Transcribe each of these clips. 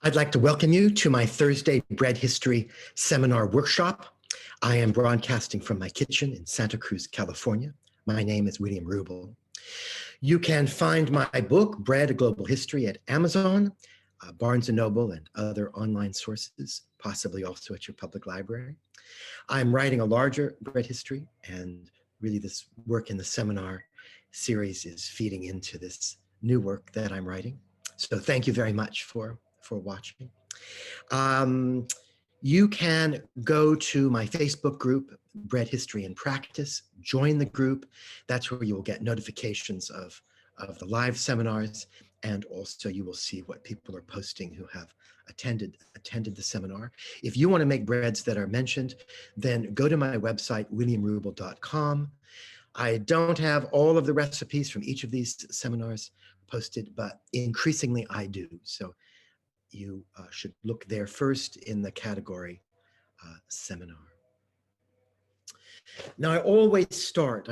I'd like to welcome you to my Thursday Bread History Seminar Workshop. I am broadcasting from my kitchen in Santa Cruz, California. My name is William Rubel. You can find my book, Bread, A Global History, at Amazon, Barnes & Noble, and other online sources, possibly also at your public library. I'm writing a larger bread history, and really this work in the seminar series is feeding into this new work that I'm writing. So thank you very much for watching. You can go to my Facebook group, Bread History and Practice, join the group. That's where you will get notifications of the live seminars, and also you will see what people are posting who have attended the seminar. If you want to make breads that are mentioned, then go to my website, williamrubel.com. I don't have all of the recipes from each of these seminars posted, but increasingly I do. So you should look there first in the category seminar. Now I always start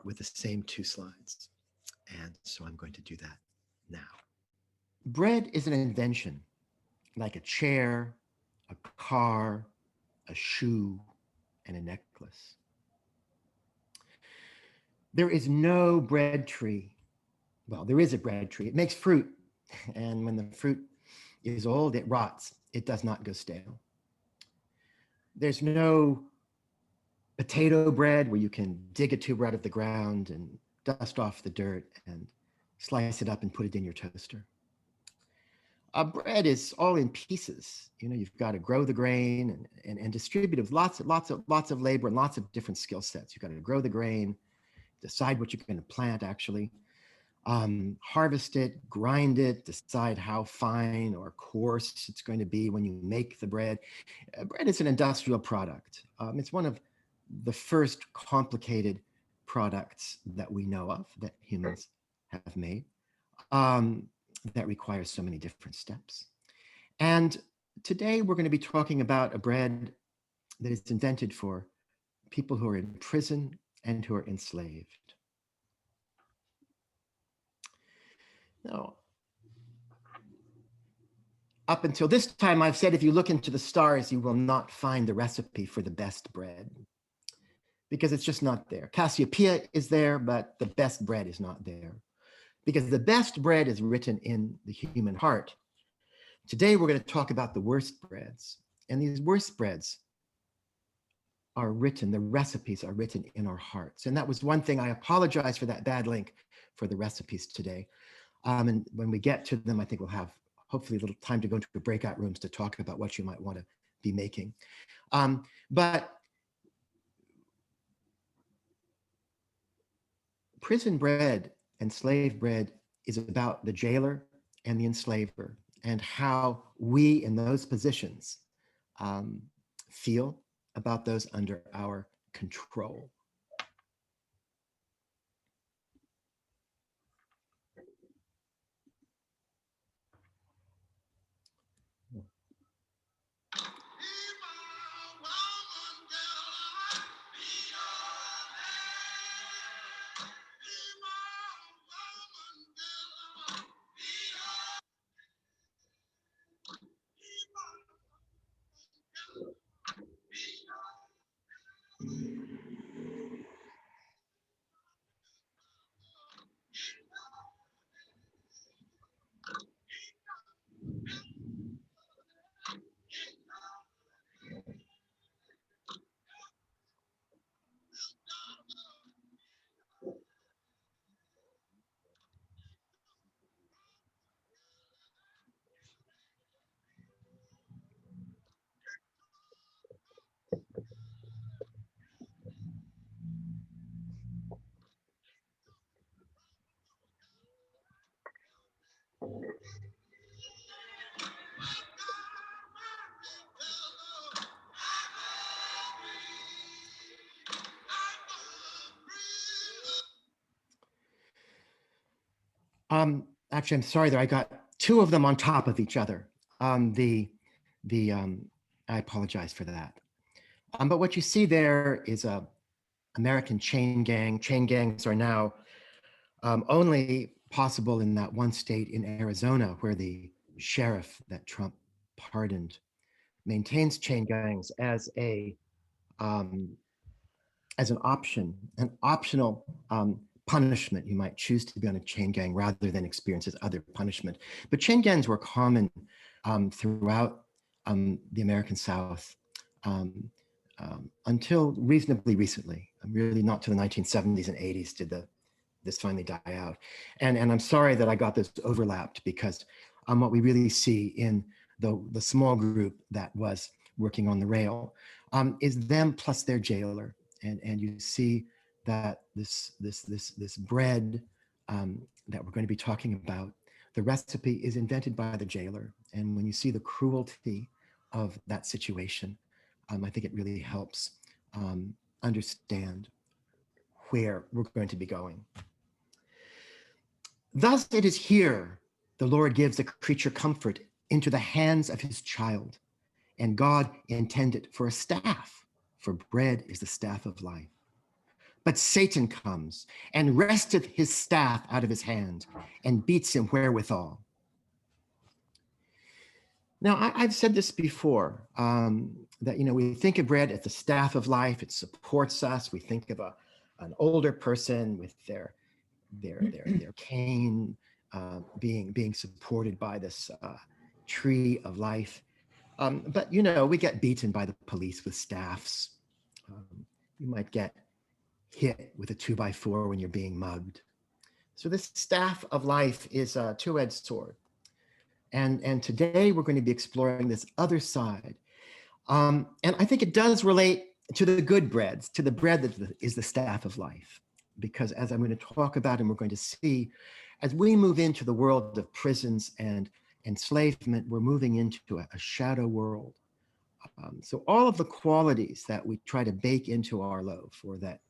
with the same two slides. And so I'm going to do that now. Bread is an invention, like a chair, a car, a shoe, and a necklace. There is no bread tree. Well, there is a bread tree. It makes fruit. And when the fruit is old, it rots. It does not go stale. There's no potato bread where you can dig a tuber out of the ground and dust off the dirt and slice it up and put it in your toaster. Bread is all in pieces. You know, you've got to grow the grain and distribute it with lots of labor and lots of different skill sets. You've got to grow the grain, decide what you're going to plant actually, harvest it, grind it, decide how fine or coarse it's going to be when you make the bread. Bread is an industrial product. It's one of the first complicated products that we know of that humans have made that requires so many different steps. And today we're going to be talking about a bread that is invented for people who are in prison and who are enslaved. Now, up until this time, I've said if you look into the stars, you will not find the recipe for the best bread because it's just not there. Cassiopeia is there, but the best bread is not there because the best bread is written in the human heart. Today, we're going to talk about the worst breads, and these worst breads are written, the recipes are written in our hearts. And that was one thing. I apologize for that bad link for the recipes today. And when we get to them, I think we'll have hopefully a little time to go into the breakout rooms to talk about what you might want to be making. But prison bread and slave bread is about the jailer and the enslaver and how we in those positions feel about those under our control. Actually, I'm sorry there. I got two of them on top of each other. I apologize for that. But what you see there is a American chain gang. Chain gangs are now only possible in that one state in Arizona where the sheriff that Trump pardoned maintains chain gangs um, as an option, an optional punishment. You might choose to be on a chain gang rather than experience as other punishment. But chain gangs were common throughout the American South until reasonably recently. Really not to the 1970s and 80s did this finally die out. And I'm sorry that I got this overlapped, because what we really see in the small group that was working on the rail is them plus their jailer. And you see that this bread that we're going to be talking about, the recipe is invented by the jailer. And when you see the cruelty of that situation, I think it really helps understand where we're going to be going. Thus it is here the Lord gives a creature comfort into the hands of his child, and God intended for a staff, for bread is the staff of life. But Satan comes and wresteth his staff out of his hand and beats him wherewithal. Now, I've said this before, that, we think of bread as the staff of life. It supports us. We think of an older person with their cane being supported by this tree of life. But, we get beaten by the police with staffs. You might get hit with a 2x4 when you're being mugged. So this staff of life is a two-edged sword. And today we're going to be exploring this other side. And I think it does relate to the good breads, to the bread that is the staff of life. Because as I'm going to talk about and we're going to see, as we move into the world of prisons and enslavement, we're moving into a shadow world. So all of the qualities that we try to bake into our loaf, or that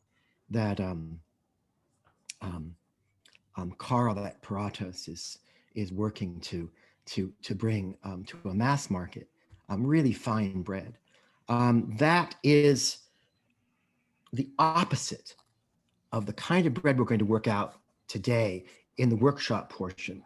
Carl, that Paratos is working to bring to a mass market, really fine bread. That is the opposite of the kind of bread we're going to work out today in the workshop portion.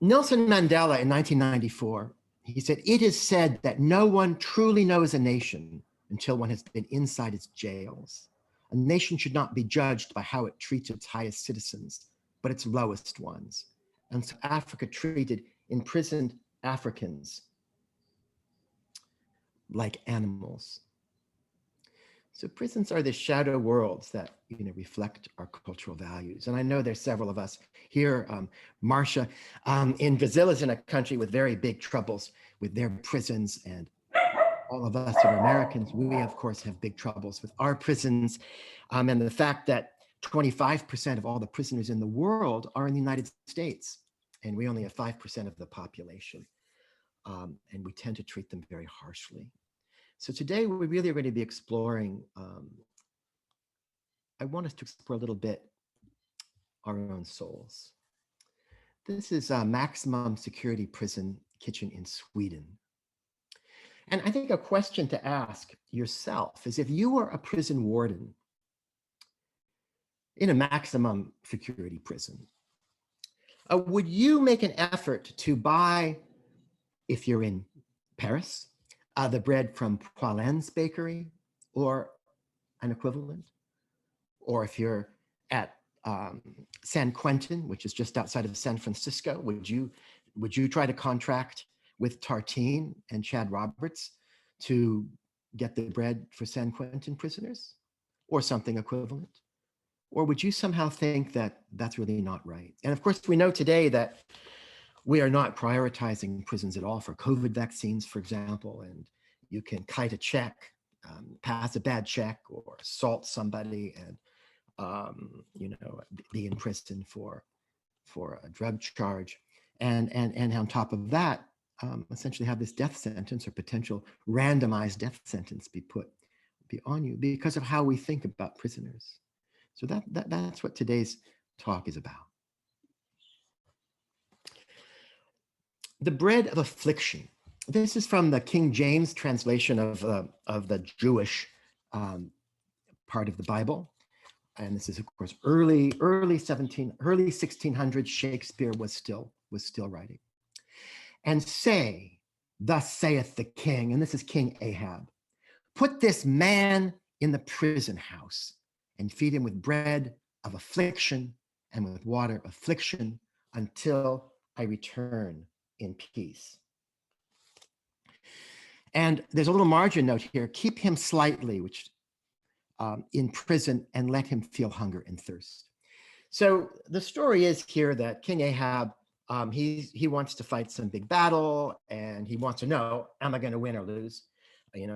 Nelson Mandela in 1994, he said, "It is said that no one truly knows a nation until one has been inside its jails. A nation should not be judged by how it treats its highest citizens, but its lowest ones." And so Africa treated imprisoned Africans like animals. So prisons are the shadow worlds that reflect our cultural values. And I know there's several of us here. Marcia in Brazil is in a country with very big troubles with their prisons, and all of us are Americans. We, of course, have big troubles with our prisons. And the fact that 25% of all the prisoners in the world are in the United States, and we only have 5% of the population. And we tend to treat them very harshly. So today we really are going to be exploring, I want us to explore a little bit our own souls. This is a maximum security prison kitchen in Sweden. And I think a question to ask yourself is, if you were a prison warden in a maximum security prison, would you make an effort to buy, if you're in Paris, the bread from Poilin's bakery or an equivalent? Or if you're at San Quentin, which is just outside of San Francisco, would you try to contract with Tartine and Chad Roberts to get the bread for San Quentin prisoners, or something equivalent? Or would you somehow think that that's really not right? And of course, we know today that we are not prioritizing prisons at all for COVID vaccines, for example, and you can kite a check, pass a bad check, or assault somebody and be in prison for a drug charge, and on top of that, essentially have this death sentence or potential randomized death sentence be on you because of how we think about prisoners. So that's what today's talk is about. The bread of affliction. This is from the King James translation of the Jewish part of the Bible. and this is of course early 1600s, Shakespeare was still writing. And say, thus saith the king, and this is King Ahab, put this man in the prison house and feed him with bread of affliction and with water of affliction until I return in peace. And there's a little margin note here, keep him slightly, which in prison, and let him feel hunger and thirst. So the story is here that King Ahab, he wants to fight some big battle, and he wants to know, am I going to win or lose?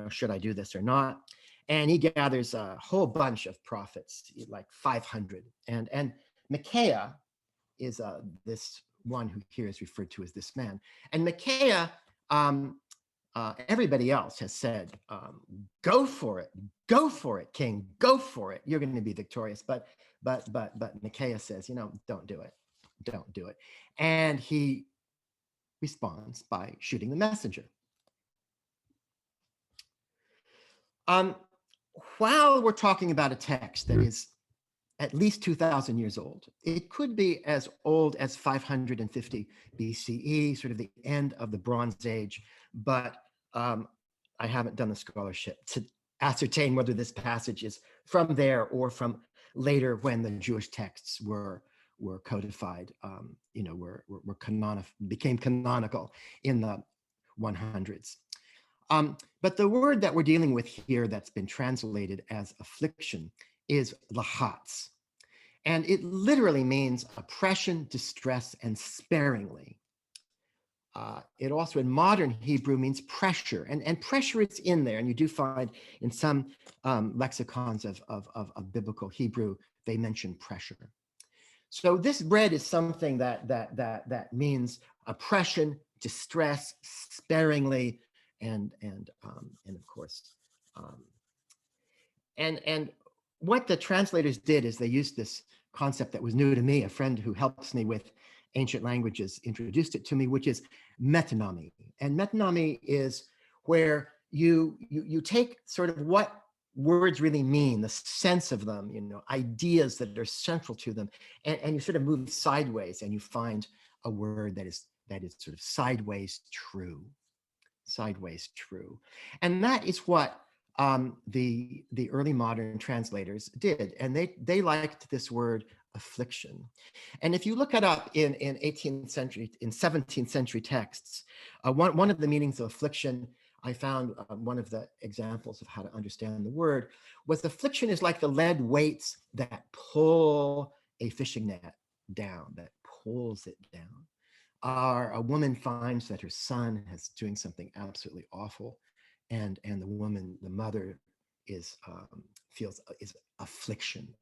Should I do this or not? And he gathers a whole bunch of prophets, like 500. And Micaiah is this one who here is referred to as this man. And Micaiah, everybody else has said, go for it, king, go for it. You're going to be victorious. But Micaiah says, don't do it. And he responds by shooting the messenger. While we're talking about a text that is at least 2,000 years old, it could be as old as 550 BCE, sort of the end of the Bronze Age, but I haven't done the scholarship to ascertain whether this passage is from there or from later when the Jewish texts were codified, became canonical in the 100s. But the word that we're dealing with here that's been translated as affliction is lahatz. And it literally means oppression, distress, and sparingly. It also in modern Hebrew means pressure, and pressure is in there. And you do find in some lexicons of biblical Hebrew, they mention pressure. So this bread is something that means oppression, distress, sparingly, and of course, and what the translators did is they used this concept that was new to me. A friend who helps me with ancient languages introduced it to me, which is metonymy. And metonymy is where you take sort of what words really mean, the sense of them, ideas that are central to them, and you sort of move sideways and you find a word that is sort of sideways true. And that is what the early modern translators did, and they liked this word affliction. And if you look it up in 18th century, in 17th century texts, one of the meanings of affliction, I found one of the examples of how to understand the word was affliction is like the lead weights that pull a fishing net down, that pulls it down. A woman finds that her son is doing something absolutely awful, and the mother feels affliction.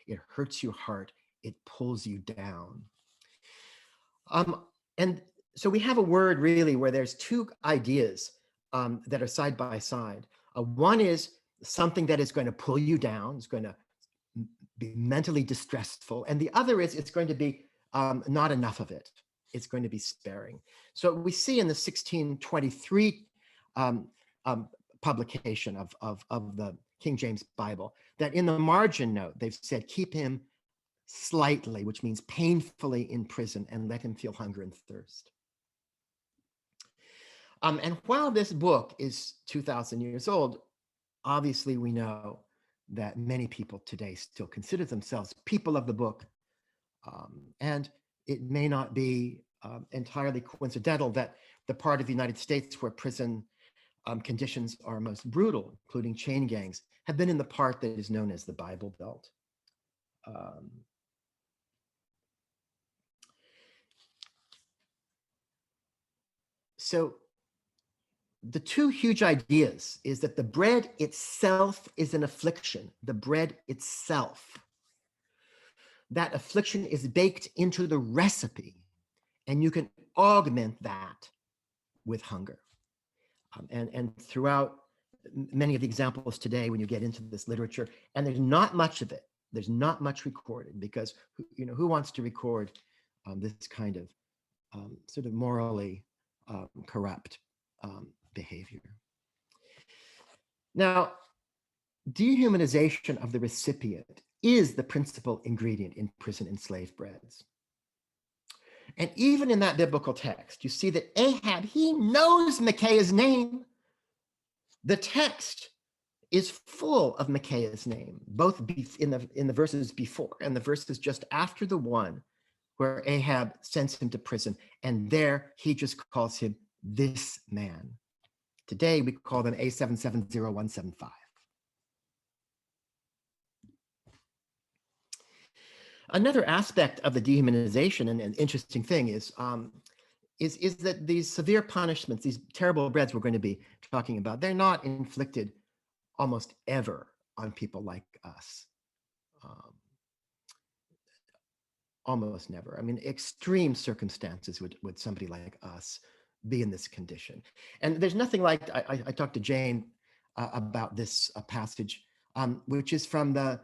It hurts your heart. It pulls you down. And so we have a word really where there's two ideas that are side by side. One is something that is going to pull you down. It's going to be mentally distressful, and the other is it's going to be not enough of it. It's going to be sparing. So we see in the 1623 publication of the King James Bible that in the margin note, they've said, keep him slightly, which means painfully in prison, and let him feel hunger and thirst. And while this book is 2,000 years old, obviously we know that many people today still consider themselves people of the book. And it may not be entirely coincidental that the part of the United States where prison conditions are most brutal, including chain gangs, have been in the part that is known as the Bible Belt. So the two huge ideas is that the bread itself is an affliction, the bread itself. That affliction is baked into the recipe, and you can augment that with hunger. And throughout many of the examples today, when you get into this literature, and there's not much of it, there's not much recorded, because who wants to record this kind of sort of morally corrupt behavior? Now, dehumanization of the recipient is the principal ingredient in prison enslaved breads. And even in that biblical text, you see that Ahab, he knows Micaiah's name. The text is full of Micaiah's name, both in the verses before and the verses just after the one where Ahab sends him to prison. And there he just calls him this man. Today we call them A770175. Another aspect of the dehumanization and an interesting thing is that these severe punishments, these terrible breads we're going to be talking about, they're not inflicted almost ever on people like us. Almost never. I mean, extreme circumstances would somebody like us be in this condition. And there's nothing like, I talked to Jane about this passage, which is from the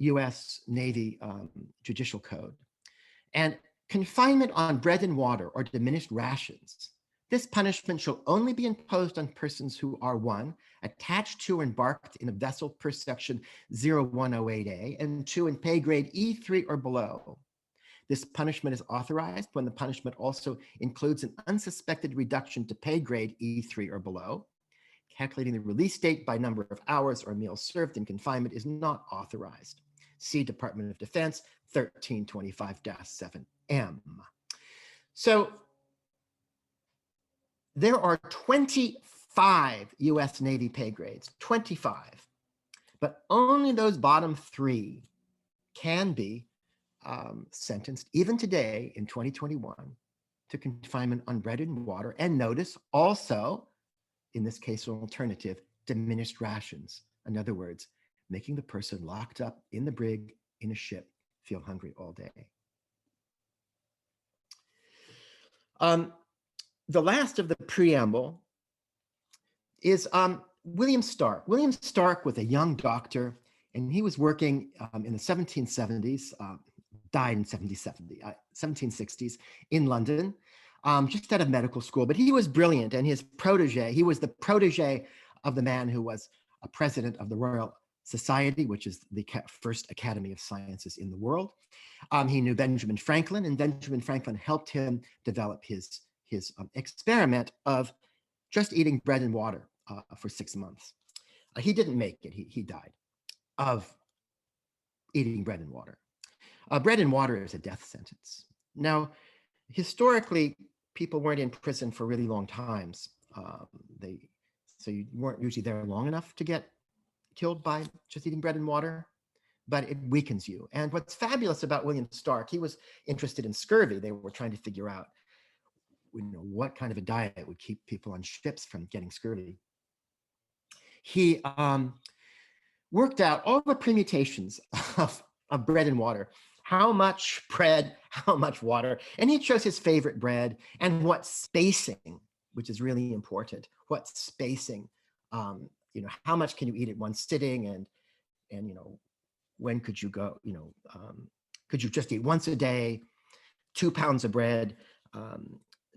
US Navy Judicial Code. And confinement on bread and water or diminished rations. This punishment shall only be imposed on persons who are 1, attached to or embarked in a vessel per section 0108A, and 2, in pay grade E3 or below. This punishment is authorized when the punishment also includes an unsuspected reduction to pay grade E3 or below. Calculating the release date by number of hours or meals served in confinement is not authorized. See Department of Defense 1325-7M. So there are 25 US Navy pay grades, 25, but only those bottom 3 can be sentenced, even today in 2021, to confinement on bread and water. And notice also, in this case, an alternative, diminished rations. In other words, making the person locked up in the brig in a ship feel hungry all day. The last of the preamble is William Stark. William Stark was a young doctor, and he was working in the 1770s, died in 1760s in London, just out of medical school. But he was brilliant, and his protege, he was the protege of the man who was a president of the Royal Society, which is the first Academy of Sciences in the world. He knew Benjamin Franklin, and Benjamin Franklin helped him develop his experiment of just eating bread and water for 6 months. He didn't make it. He died of eating bread and water. Bread and water is a death sentence. Now, historically, people weren't in prison for really long times. So you weren't usually there long enough to get killed by just eating bread and water, but it weakens you. And what's fabulous about William Stark, he was interested in scurvy. They were trying to figure out, what kind of a diet would keep people on ships from getting scurvy. He worked out all the permutations of bread and water. How much bread, how much water. And he chose his favorite bread and what spacing, which is really important. What spacing, how much can you eat at one sitting, and when could you go, could you just eat once a day, 2 pounds of bread?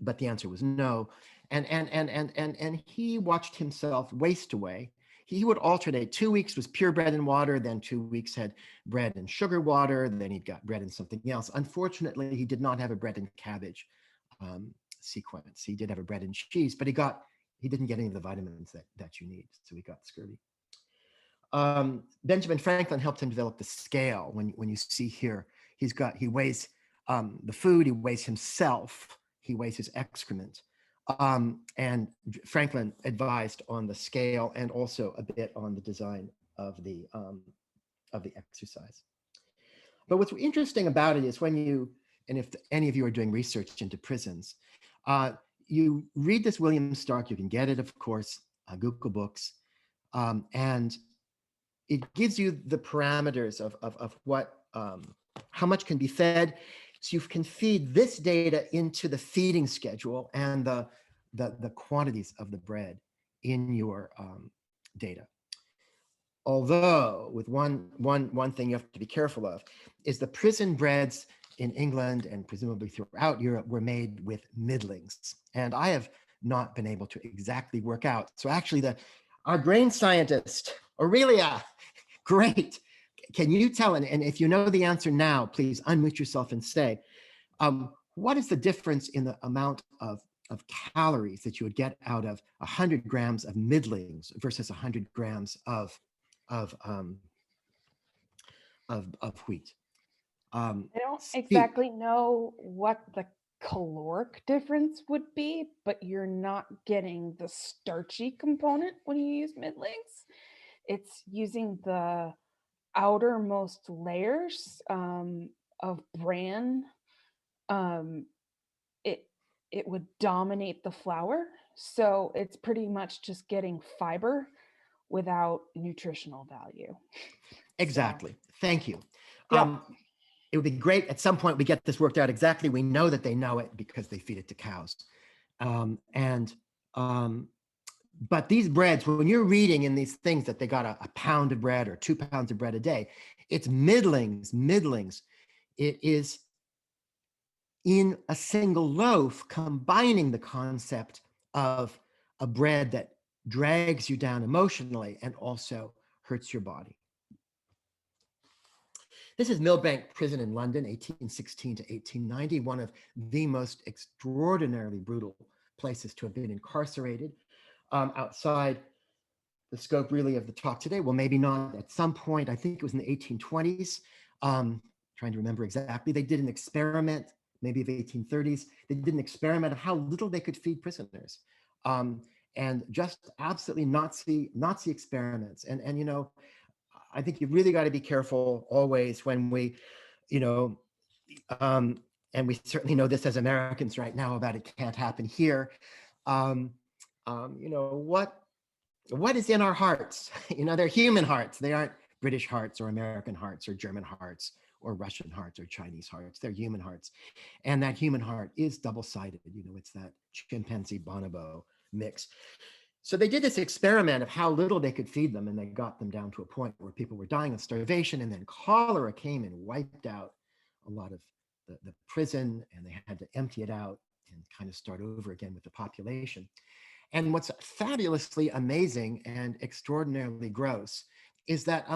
But the answer was no. And he watched himself waste away. He would alternate. 2 weeks was pure bread and water, then 2 weeks had bread and sugar water, then he'd got bread and something else. Unfortunately, he did not have a bread and cabbage sequence. He did have a bread and cheese, but he didn't get any of the vitamins that you need, so he got scurvy. Benjamin Franklin helped him develop the scale. When you see here, he weighs the food, he weighs himself, he weighs his excrement. And Franklin advised on the scale and also a bit on the design of the exercise. But what's interesting about it is if any of you are doing research into prisons, you read this William Stark, you can get it, of course, Google Books, and it gives you the parameters of what, how much can be fed. So you can feed this data into the feeding schedule and the quantities of the bread in your data. Although, with one thing you have to be careful of is the prison breads in England and presumably throughout Europe were made with middlings. And I have not been able to exactly work out. So actually our brain scientist, Aurelia, great. can you tell, and if you know the answer now, please unmute yourself and say, what is the difference in the amount of calories that you would get out of 100 grams of middlings versus 100 grams of wheat? I don't Speak. exactly know what the caloric difference would be, but you're not getting the starchy component when you use middlings. It's using the outermost layers of bran. Um, it it would dominate the flour, so it's pretty much just getting fiber without nutritional value. So, Exactly. Thank you. yep. It would be great at some point we get this worked out exactly. We know that they know it because they feed it to cows. And but these breads, when you're reading in these things that they got a pound of bread or 2 pounds of bread a day, it's middlings. It is in a single loaf, combining the concept of a bread that drags you down emotionally and also hurts your body. This is Millbank Prison in London, 1816 to 1890, one of the most extraordinarily brutal places to have been incarcerated. Outside the scope really of the talk today, well, maybe not at some point, I think it was in the 1820s, trying to remember exactly, they did an experiment, maybe of 1830s, they did an experiment of how little they could feed prisoners. And just absolutely Nazi experiments. And you know, I think you really got to be careful always when we, you know, and we certainly know this as Americans right now about it can't happen here. Um, you know, what is in our hearts? You know, they're human hearts. They aren't British hearts or American hearts or German hearts or Russian hearts or Chinese hearts. They're human hearts. And that human heart is double-sided. You know, it's that chimpanzee bonobo mix. So they did this experiment of how little they could feed them, and they got them down to a point where people were dying of starvation, and then cholera came and wiped out a lot of the prison, and they had to empty it out and kind of start over again with the population. And what's fabulously amazing and extraordinarily gross is that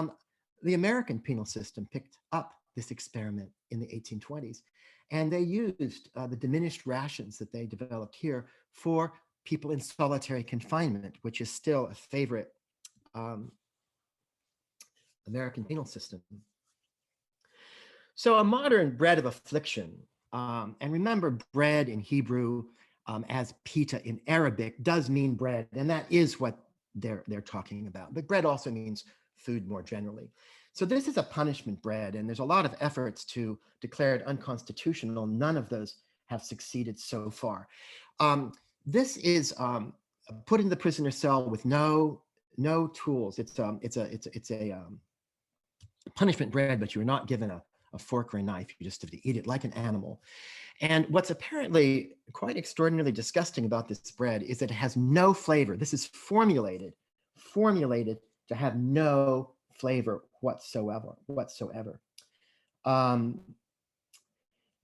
the American penal system picked up this experiment in the 1820s, and they used the diminished rations that they developed here for people in solitary confinement, which is still a favorite American penal system. So a modern bread of affliction, and remember bread in Hebrew as pita in Arabic does mean bread, and that is what they're talking about. But bread also means food more generally. So this is a punishment bread, and there's a lot of efforts to declare it unconstitutional. None of those have succeeded so far. This is put in the prisoner cell with no tools. It's a punishment bread, but you're not given a fork or a knife. You just have to eat it like an animal. And what's apparently quite extraordinarily disgusting about this bread is that it has no flavor. This is formulated to have no flavor whatsoever. Um,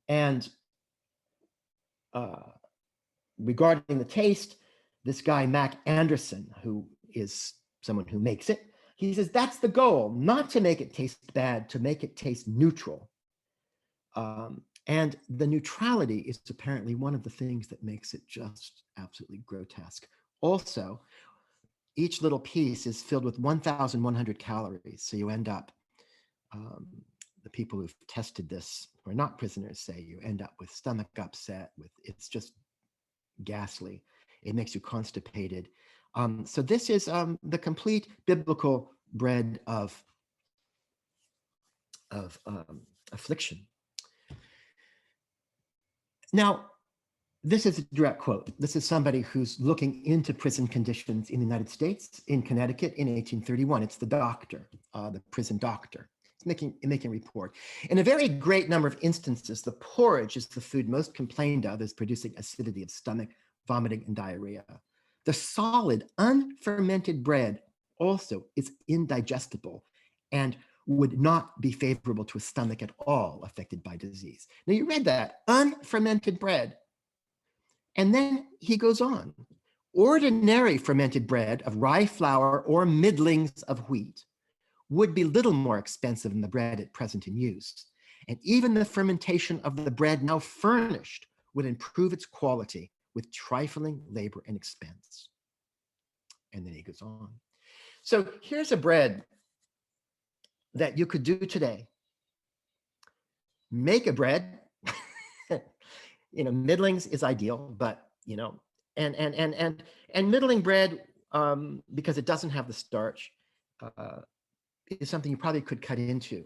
and regarding the taste, this guy, Mac Anderson, who is someone who makes it, he says that's the goal, not to make it taste bad, to make it taste neutral. And the neutrality is apparently one of the things that makes it just absolutely grotesque. Also, each little piece is filled with 1,100 calories. So you end up, the people who've tested this, who are not prisoners, say you end up with stomach upset, it's just ghastly. It makes you constipated. So this is the complete biblical bread of affliction. Now, this is a direct quote. This is somebody who's looking into prison conditions in the United States, in Connecticut in 1831. It's the doctor, the prison doctor. It's making a report. In a very great number of instances, the porridge is the food most complained of as producing acidity of stomach, vomiting, and diarrhea. The solid, unfermented bread also is indigestible and would not be favorable to a stomach at all affected by disease. Now, you read that, unfermented bread. And then he goes on. Ordinary fermented bread of rye flour or middlings of wheat would be little more expensive than the bread at present in use. And even the fermentation of the bread now furnished would improve its quality with trifling labor and expense. And then he goes on. So here's a bread that you could do today. Make a bread. Middlings is ideal, but and middling bread, because it doesn't have the starch, is something you probably could cut into,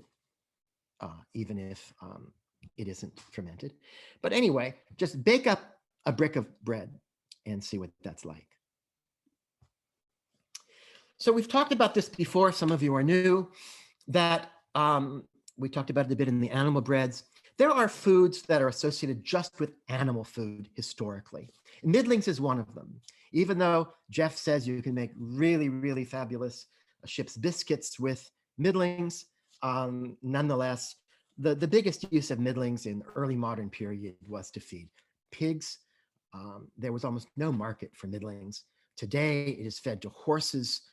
even if it isn't fermented. But anyway, just bake up a brick of bread and see what that's like. So we've talked about this before. Some of you are new. That we talked about it a bit in the animal breads. There are foods that are associated just with animal food historically. Middlings is one of them. Even though Jeff says you can make really, really fabulous ship's biscuits with middlings, nonetheless, the biggest use of middlings in the early modern period was to feed pigs. There was almost no market for middlings. Today, it is fed to horses,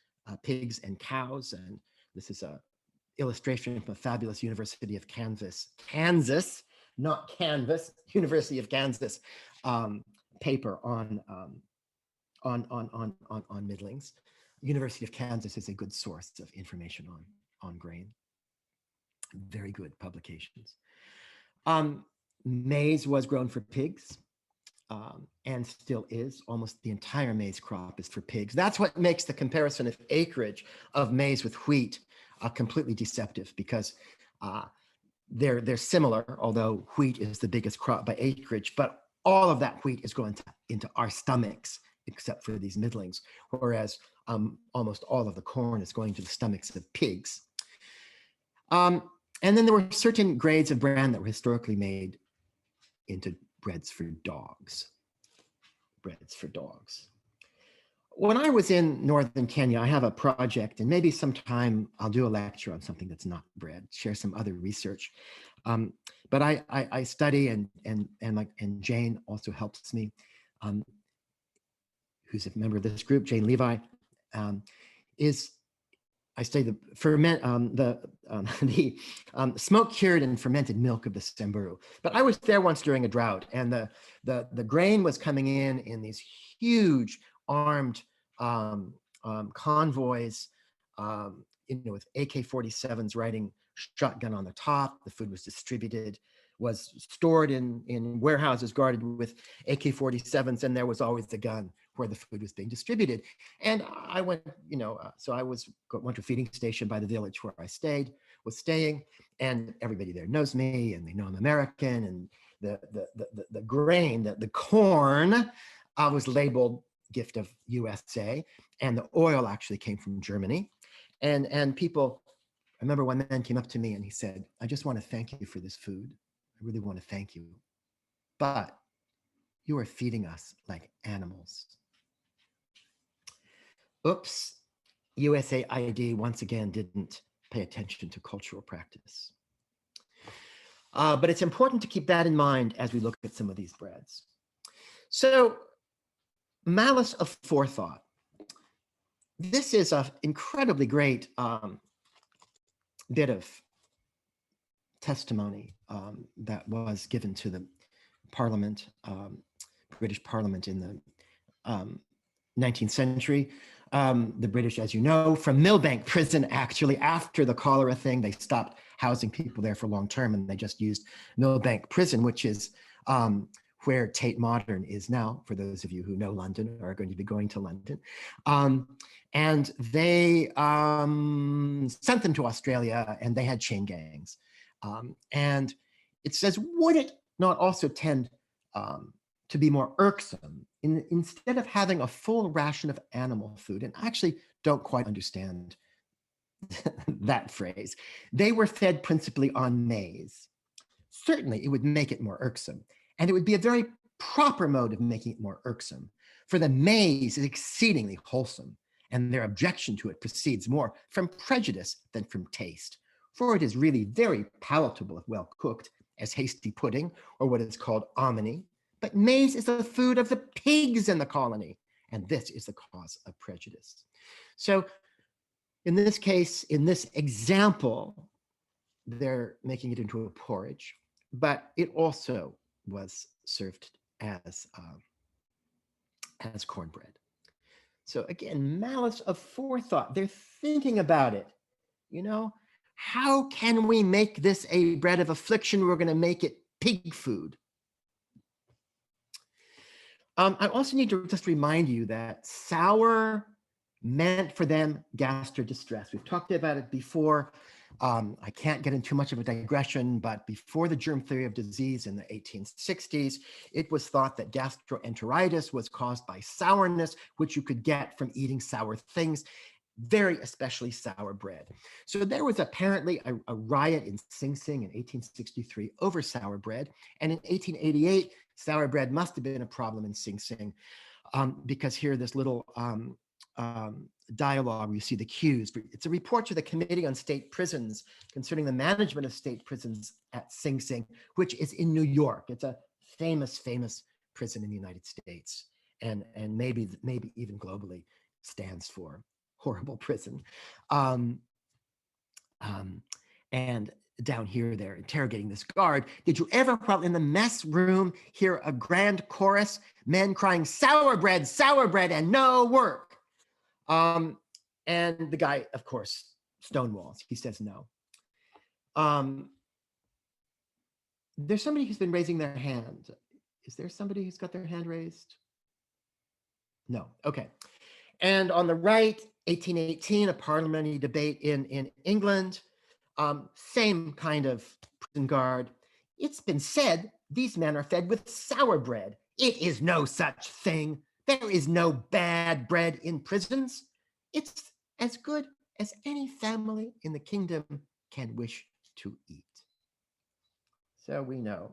pigs, and cows. And this is a illustration from a fabulous University of Kansas, not Canvas, University of Kansas paper on middlings. University of Kansas is a good source of information on grain. Very good publications. Maize was grown for pigs, and still is. Almost the entire maize crop is for pigs. That's what makes the comparison of acreage of maize with wheat completely deceptive, because they're similar, although wheat is the biggest crop by acreage, but all of that wheat is going into our stomachs, except for these middlings, whereas almost all of the corn is going to the stomachs of pigs. And then there were certain grades of bran that were historically made into breads for dogs. When I was in northern Kenya, I have a project, and maybe sometime I'll do a lecture on something that's not bread, share some other research. But I study, and Jane also helps me, who's a member of this group, Jane Levi, I study the smoke cured and fermented milk of the Samburu. But I was there once during a drought, and the grain was coming in these huge armed convoys, with AK-47s riding shotgun on the top. The food was distributed, was stored in warehouses guarded with AK-47s, and there was always a gun where the food was being distributed. And I went, so I went to a feeding station by the village where I was staying, and everybody there knows me, and they know I'm American, and the grain, the corn was labeled gift of USA, and the oil actually came from Germany. And people, I remember one man came up to me and he said, "I just want to thank you for this food. I really want to thank you. But you are feeding us like animals." Oops, USAID once again didn't pay attention to cultural practice. But it's important to keep that in mind as we look at some of these breads. So, malice of forethought. This is an incredibly great bit of testimony that was given to the Parliament, British Parliament in the 19th century. The British, as you know, from Millbank Prison, actually, after the cholera thing, they stopped housing people there for long term, and they just used Millbank Prison, which is where Tate Modern is now, for those of you who know London or are going to be going to London. And they sent them to Australia, and they had chain gangs. And it says, would it not also tend to be more irksome instead of having a full ration of animal food? And I actually don't quite understand that phrase. They were fed principally on maize. Certainly, it would make it more irksome. And it would be a very proper mode of making it more irksome, for the maize is exceedingly wholesome, and their objection to it proceeds more from prejudice than from taste, for it is really very palatable if well cooked, as hasty pudding, or what is called hominy. But maize is the food of the pigs in the colony, and this is the cause of prejudice. So In this case, in this example, they're making it into a porridge, but it also was served as cornbread. So again, malice of forethought. They're thinking about it. You know, how can we make this a bread of affliction? We're going to make it pig food. I also need to just remind you that sour meant for them gastrodistress. We've talked about it before. I can't get into too much of a digression, but before the germ theory of disease in the 1860s, it was thought that gastroenteritis was caused by sourness, which you could get from eating sour things, very especially sour bread. So there was apparently a riot in Sing Sing in 1863 over sour bread. And in 1888, sour bread must have been a problem in Sing Sing because here this little dialogue, you see the cues. It's a report to the Committee on State Prisons concerning the management of state prisons at Sing Sing, which is in New York. It's a famous, famous prison in the United States, and maybe even globally stands for horrible prison. And down here, they're interrogating this guard. Did you ever, while in the mess room, hear a grand chorus, men crying, sour bread, and no work? And the guy, of course, stonewalls. He says no. There's somebody who's been raising their hand. Is there somebody who's got their hand raised? No. Okay. And on the right, 1818, a parliamentary debate in England. Same kind of prison guard. It's been said these men are fed with sour bread. It is no such thing. There is no bad bread in prisons. It's as good as any family in the kingdom can wish to eat. So we know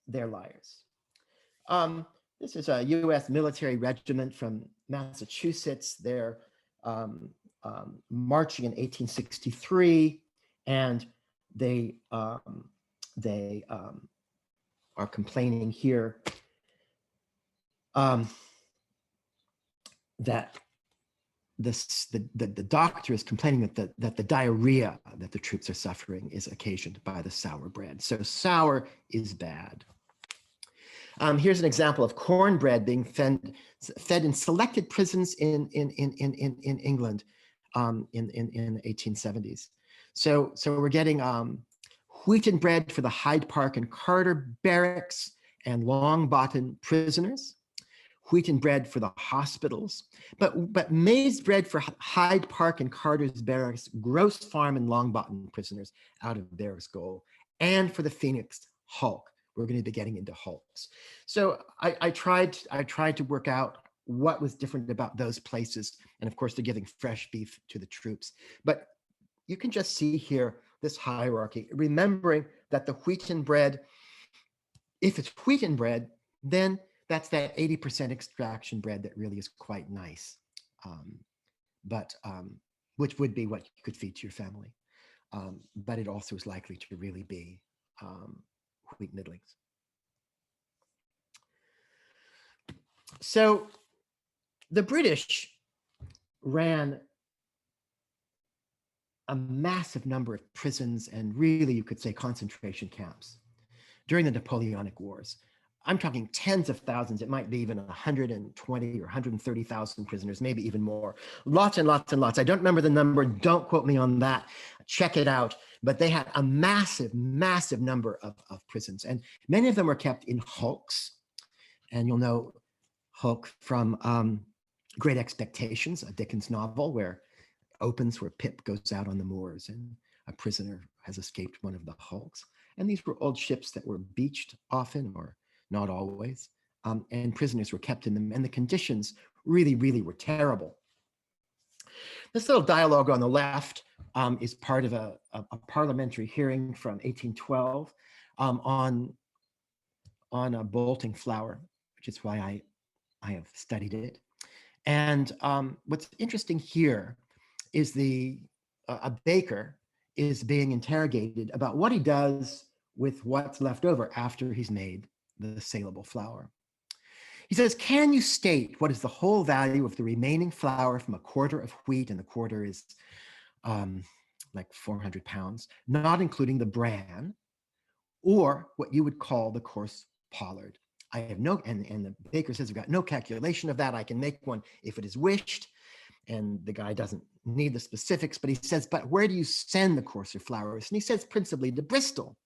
they're liars. This is a US military regiment from Massachusetts. They're marching in 1863, and they are complaining here that the doctor is complaining that the diarrhea that the troops are suffering is occasioned by the sour bread. So sour is bad. Here's an example of cornbread being fed in selected prisons in England in the 1870s. So we're getting wheaten bread for the Hyde Park and Carter barracks and Longbottom prisoners, wheaten bread for the hospitals, but maize bread for Hyde Park and Carter's barracks, Gross Farm and Longbottom prisoners out of Barracks Goal, and for the Phoenix Hulk. We're going to be getting into hulks. So I tried to work out what was different about those places. And of course, they're giving fresh beef to the troops. But you can just see here this hierarchy, remembering that the wheaten bread, if it's wheaten bread, then that's that 80% extraction bread that really is quite nice, which would be what you could feed to your family. But it also is likely to really be wheat middlings. So the British ran a massive number of prisons and really, you could say, concentration camps during the Napoleonic Wars. I'm talking tens of thousands. It might be even 120 or 130,000 prisoners, maybe even more. Lots and lots and lots. I don't remember the number. Don't quote me on that. Check it out. But they had a massive, massive number of prisons. And many of them were kept in hulks. And you'll know Hulk from Great Expectations, a Dickens novel where it opens where Pip goes out on the moors and a prisoner has escaped one of the hulks. And these were old ships that were beached often, or not always, and prisoners were kept in them, and the conditions really, really were terrible. This little dialogue on the left is part of a parliamentary hearing from 1812 on bolting flour, which is why I have studied it. And what's interesting here is a baker is being interrogated about what he does with what's left over after he's made the saleable flour. He says, can you state what is the whole value of the remaining flour from a quarter of wheat, and the quarter is like 400 pounds, not including the bran, or what you would call the coarse pollard? I have no, and the baker says, I've got no calculation of that. I can make one if it is wished. And the guy doesn't need the specifics, but he says, but where do you send the coarser flours? And he says, principally to Bristol.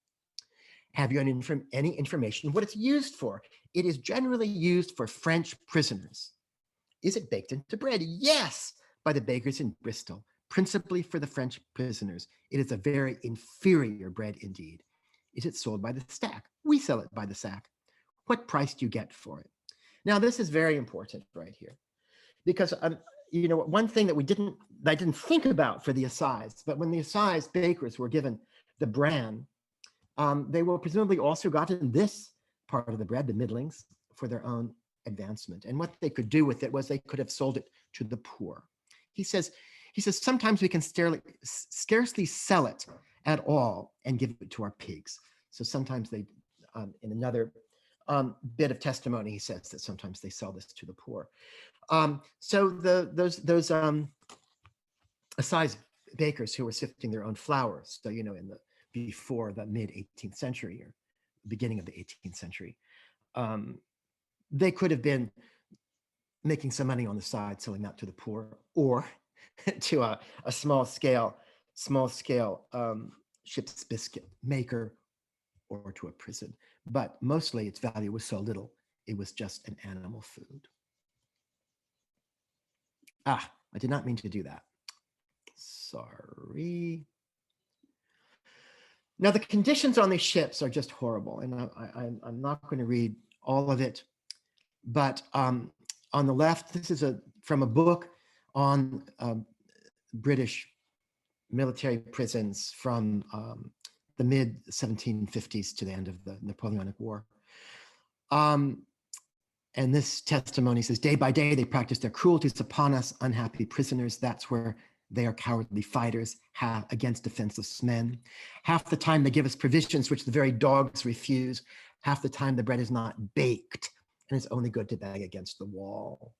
Have you any information of what it's used for? It is generally used for French prisoners. Is it baked into bread? Yes, by the bakers in Bristol, principally for the French prisoners. It is a very inferior bread indeed. Is it sold by the stack? We sell it by the sack. What price do you get for it? Now, this is very important right here, because one thing that I didn't think about for the assize, but when the assize bakers were given the bran, they were presumably also gotten this part of the bread, the middlings, for their own advancement. And what they could do with it was they could have sold it to the poor. He says sometimes we can scarcely sell it at all and give it to our pigs. So sometimes they, in another bit of testimony, he says that sometimes they sell this to the poor. So those assize bakers who were sifting their own flours, so before the mid 18th century or beginning of the 18th century, they could have been making some money on the side, selling that to the poor, or to a small scale ship's biscuit maker, or to a prison. But mostly its value was so little, it was just an animal food. I did not mean to do that. Sorry. Now, the conditions on these ships are just horrible, and I'm not going to read all of it, but on the left, this is from a book on British military prisons from the mid 1750s to the end of the Napoleonic War. And this testimony says, day by day, they practice their cruelties upon us, unhappy prisoners. That's where they are cowardly fighters against defenseless men. Half the time they give us provisions which the very dogs refuse. Half the time the bread is not baked and it's only good to bang against the wall.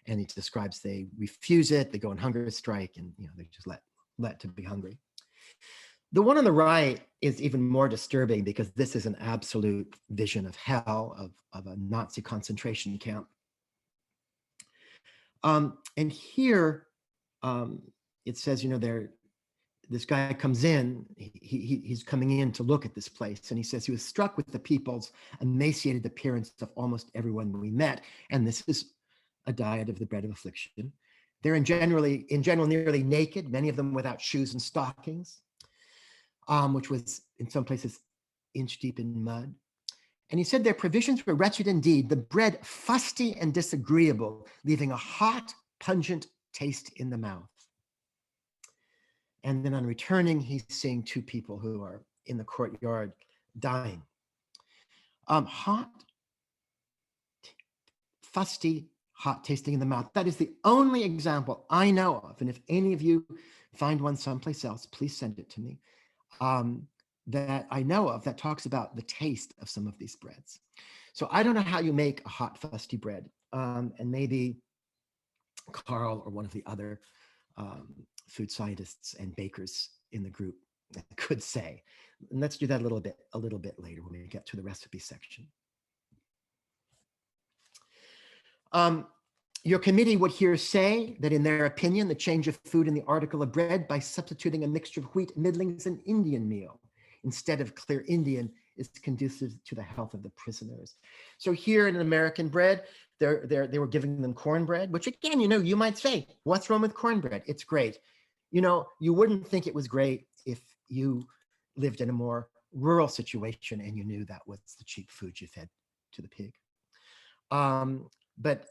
And he describes they refuse it, they go on hunger strike, and they just let to be hungry. The one on the right is even more disturbing because this is an absolute vision of hell, of a Nazi concentration camp. And here it says, this guy comes in, he's coming in to look at this place, and he says he was struck with the people's emaciated appearance of almost everyone we met. And this is a diet of the bread of affliction. They're in general nearly naked, many of them without shoes and stockings, which was in some places inch deep in mud. And he said their provisions were wretched indeed, the bread fusty and disagreeable, leaving a hot, pungent taste in the mouth. And then on returning, he's seeing two people who are in the courtyard dying. Hot, fusty, hot tasting in the mouth. That is the only example I know of. And if any of you find one someplace else, please send it to me. That I know of that talks about the taste of some of these breads. So I don't know how you make a hot, fusty bread. And maybe Carl or one of the other food scientists and bakers in the group could say. And let's do that a little bit later when we get to the recipe section. Your committee would here say that in their opinion, the change of food in the article of bread by substituting a mixture of wheat, middlings, and Indian meal instead of clear Indian is conducive to the health of the prisoners. So here in American bread, they were giving them cornbread, which again, you might say, what's wrong with cornbread? It's great. You wouldn't think it was great if you lived in a more rural situation and you knew that was the cheap food you fed to the pig. But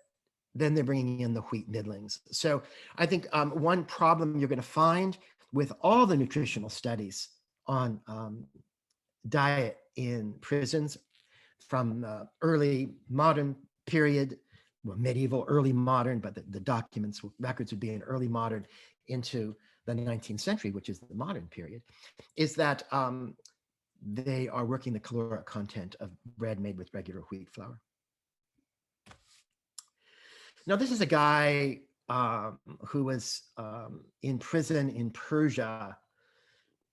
then they're bringing in the wheat middlings. So I think one problem you're going to find with all the nutritional studies on diet in prisons from early modern period, well, medieval, early modern, but the documents, records would be in early modern into the 19th century, which is the modern period, is that they are working the caloric content of bread made with regular wheat flour. Now, this is a guy who was in prison in Persia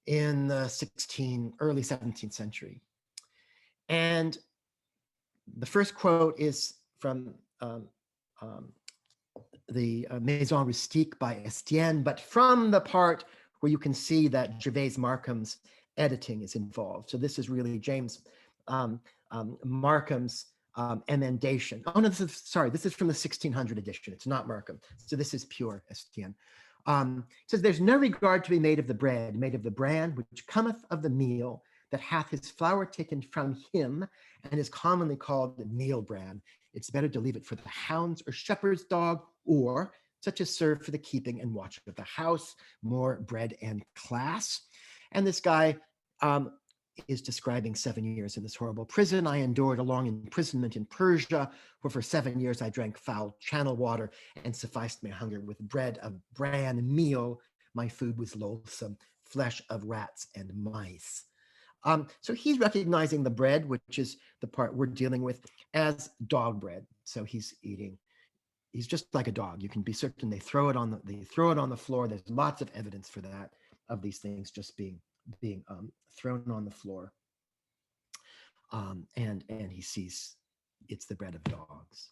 in the early 17th century. And the first quote is from um, the Maison Rustique by Estienne, but from the part where you can see that Gervais Markham's editing is involved. So this is really James Markham's emendation. Oh no, this is from the 1600 edition. It's not Markham. So this is pure Estienne. It says, there's no regard to be made of the bread, made of the bran, which cometh of the meal, that hath his flour taken from him, and is commonly called the meal bran. It's better to leave it for the hounds or shepherd's dog, or such as serve for the keeping and watch of the house, more bread and class. And this guy is describing 7 years in this horrible prison. I endured a long imprisonment in Persia, where for 7 years I drank foul channel water, and sufficed my hunger with bread of bran meal. My food was loathsome, flesh of rats and mice. So he's recognizing the bread, which is the part we're dealing with, as dog bread. So he's just like a dog. You can be certain they throw it on the floor. There's lots of evidence for that, of these things just being thrown on the floor. And he sees it's the bread of dogs.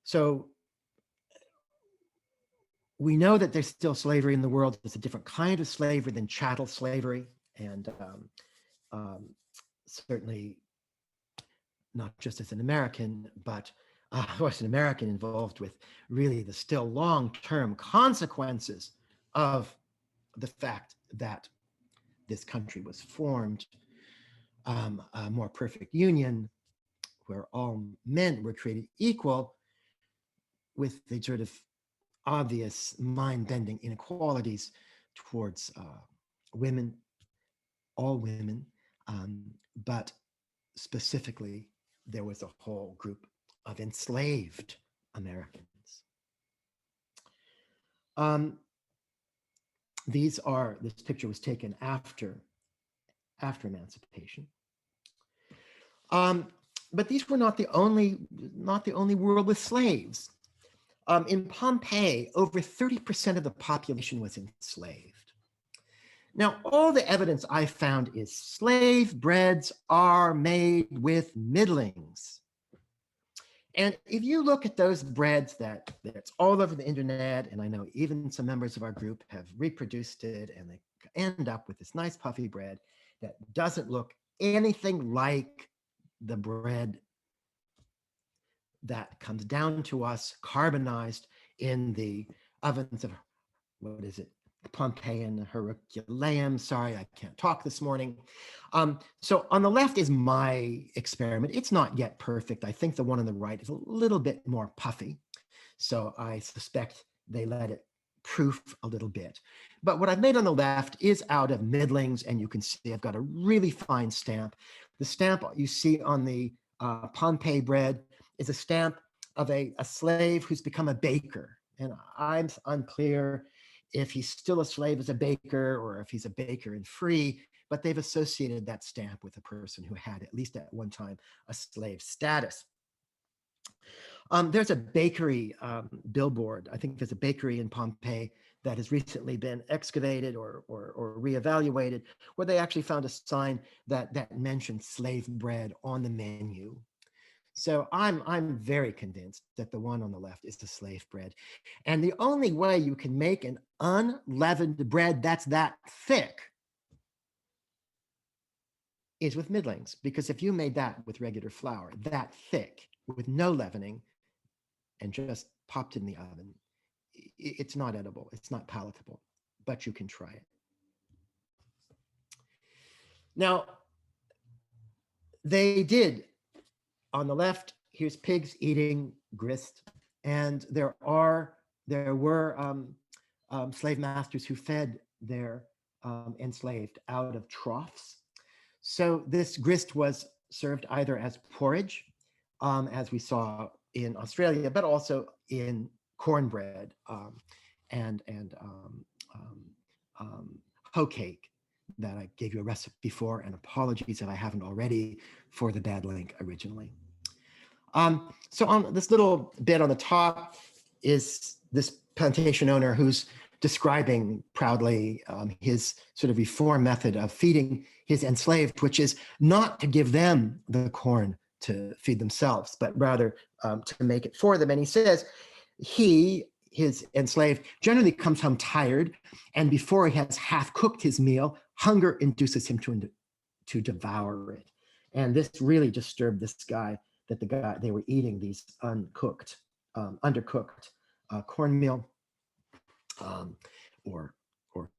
So we know that there's still slavery in the world. It's a different kind of slavery than chattel slavery, and certainly not just as an American, but as an American involved with really the still long-term consequences of the fact that this country was formed, a more perfect union where all men were created equal, with the sort of obvious mind-bending inequalities towards women, all women, but specifically there was a whole group of enslaved Americans. This picture was taken after emancipation. But these were not the only world with slaves. In Pompeii, over 30% of the population was enslaved. Now, all the evidence I found is slave breads are made with middlings. And if you look at those breads that's all over the internet, and I know even some members of our group have reproduced it, and they end up with this nice puffy bread that doesn't look anything like the bread that comes down to us carbonized in the ovens of, what is it, Pompeian Herculaneum. Sorry, I can't talk this morning. So on the left is my experiment. It's not yet perfect. I think the one on the right is a little bit more puffy. So I suspect they let it proof a little bit. But what I've made on the left is out of middlings, and you can see I've got a really fine stamp. The stamp you see on the Pompeii bread is a stamp of a slave who's become a baker. And I'm unclear if he's still a slave as a baker or if he's a baker and free, but they've associated that stamp with a person who had, at least at one time, a slave status. There's a bakery billboard. I think there's a bakery in Pompeii that has recently been excavated or reevaluated, where they actually found a sign that mentioned slave bread on the menu. So I'm very convinced that the one on the left is the slave bread. And the only way you can make an unleavened bread that's that thick is with middlings. Because if you made that with regular flour, that thick, with no leavening, and just popped in the oven, it's not edible, it's not palatable, but you can try it. Now, they did, on the left, here's pigs eating grist, and there were slave masters who fed their enslaved out of troughs. So this grist was served either as porridge, as we saw in Australia, but also in cornbread and hoe cake that I gave you a recipe for, and apologies if I haven't already for the bad link originally. So on this little bit on the top is this plantation owner who's describing proudly his sort of reform method of feeding his enslaved, which is not to give them the corn to feed themselves, but rather to make it for them. And he says his enslaved generally comes home tired, and before he has half cooked his meal, hunger induces him to devour it. And this really disturbed this guy, that they were eating these uncooked, undercooked cornmeal or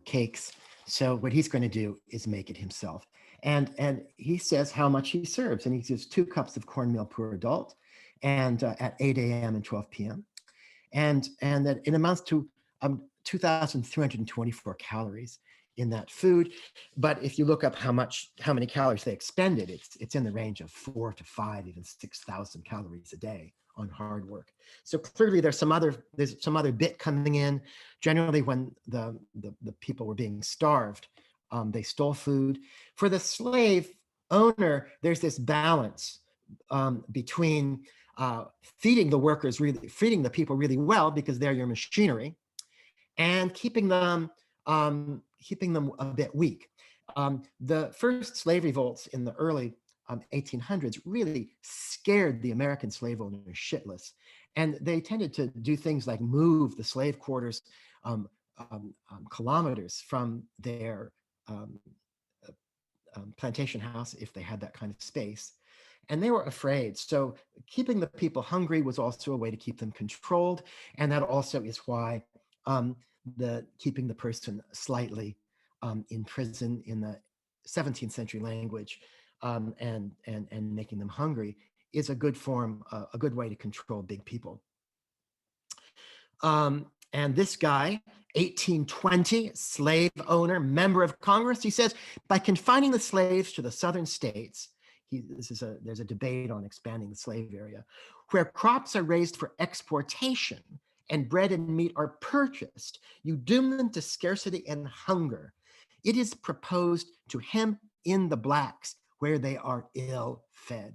cakes. So what he's going to do is make it himself. And he says how much he serves, and he says 2 cups of cornmeal per adult, and at 8 a.m. and 12 p.m. And that it amounts to 2,324 calories in that food. But if you look up how many calories they expended, it's in the range of 4 to 5, even 6,000 calories a day on hard work. So clearly there's some other bit coming in. Generally, when the people were being starved, they stole food. For the slave owner, there's this balance between feeding the people really well, because they're your machinery, and keeping them a bit weak. The first slave revolts in the early 1800s really scared the American slave owners shitless. And they tended to do things like move the slave quarters kilometers from their plantation house, if they had that kind of space. And they were afraid. So keeping the people hungry was also a way to keep them controlled. And that also is why keeping the person slightly in prison in the 17th century language and making them hungry is a good way to control big people. And this guy, 1820, slave owner, member of Congress, he says, by confining the slaves to the southern states, there's a debate on expanding the slave area, where crops are raised for exportation and bread and meat are purchased, you doom them to scarcity and hunger. It is proposed to hem in the blacks where they are ill fed.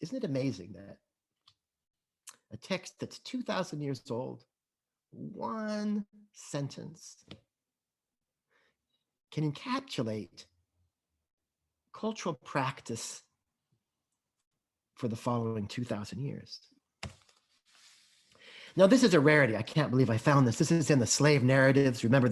Isn't it amazing that a text that's 2,000 years old, one sentence, can encapsulate cultural practice for the following 2,000 years? Now, this is a rarity. I can't believe I found this. This is in the slave narratives. Remember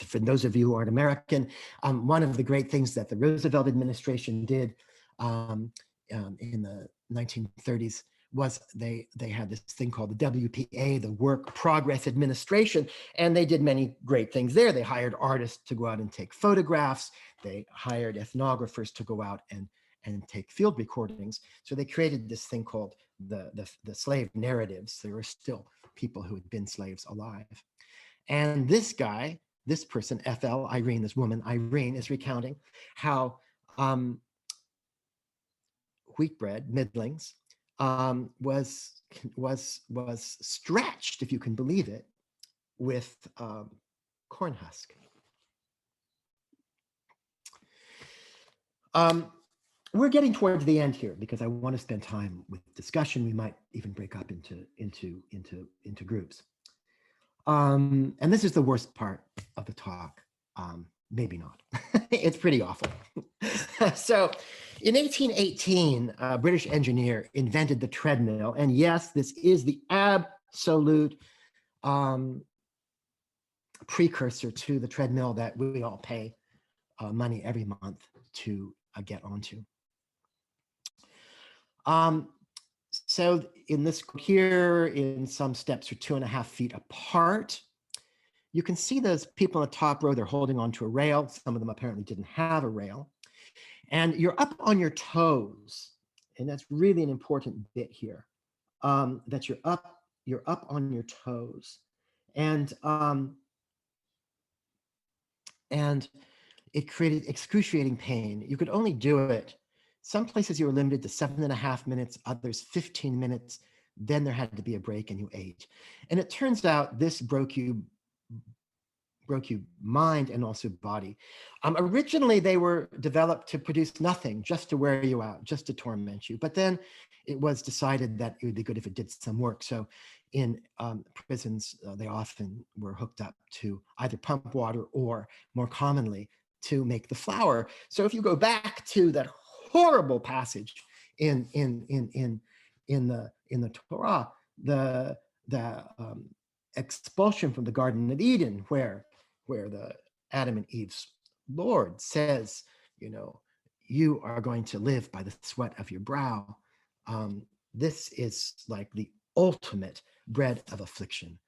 for those of you who aren't American, one of the great things that the Roosevelt administration did in the 1930s was they had this thing called the WPA, the Work Progress Administration, and they did many great things there. They hired artists to go out and take photographs. They hired ethnographers to go out and take field recordings. So they created this thing called the slave narratives. There were still people who had been slaves alive. And this person, FL Irene, this woman, Irene, is recounting how wheat bread, middlings, was stretched, if you can believe it, with corn husk. We're getting towards the end here because I want to spend time with discussion. We might even break up into groups. And this is the worst part of the talk. Maybe not. It's pretty awful. So in 1818, a British engineer invented the treadmill. And yes, this is the absolute precursor to the treadmill that we all pay money every month to get onto. So in this here, in some steps are 2.5 feet apart. You can see those people in the top row, they're holding onto a rail. Some of them apparently didn't have a rail. And you're up on your toes. And that's really an important bit here, that you're up on your toes. And it created excruciating pain. You could only do it. Some places you were limited to 7.5 minutes, others 15 minutes. Then there had to be a break and you ate. And it turns out this broke you broke you mind and also body. Originally, they were developed to produce nothing, just to wear you out, just to torment you. But then it was decided that it would be good if it did some work. So in prisons, they often were hooked up to either pump water or, more commonly, to make the flour. So if you go back to that horrible passage in the Torah, the expulsion from the Garden of Eden, where the Adam and Eve's Lord says, you are going to live by the sweat of your brow. This is like the ultimate bread of affliction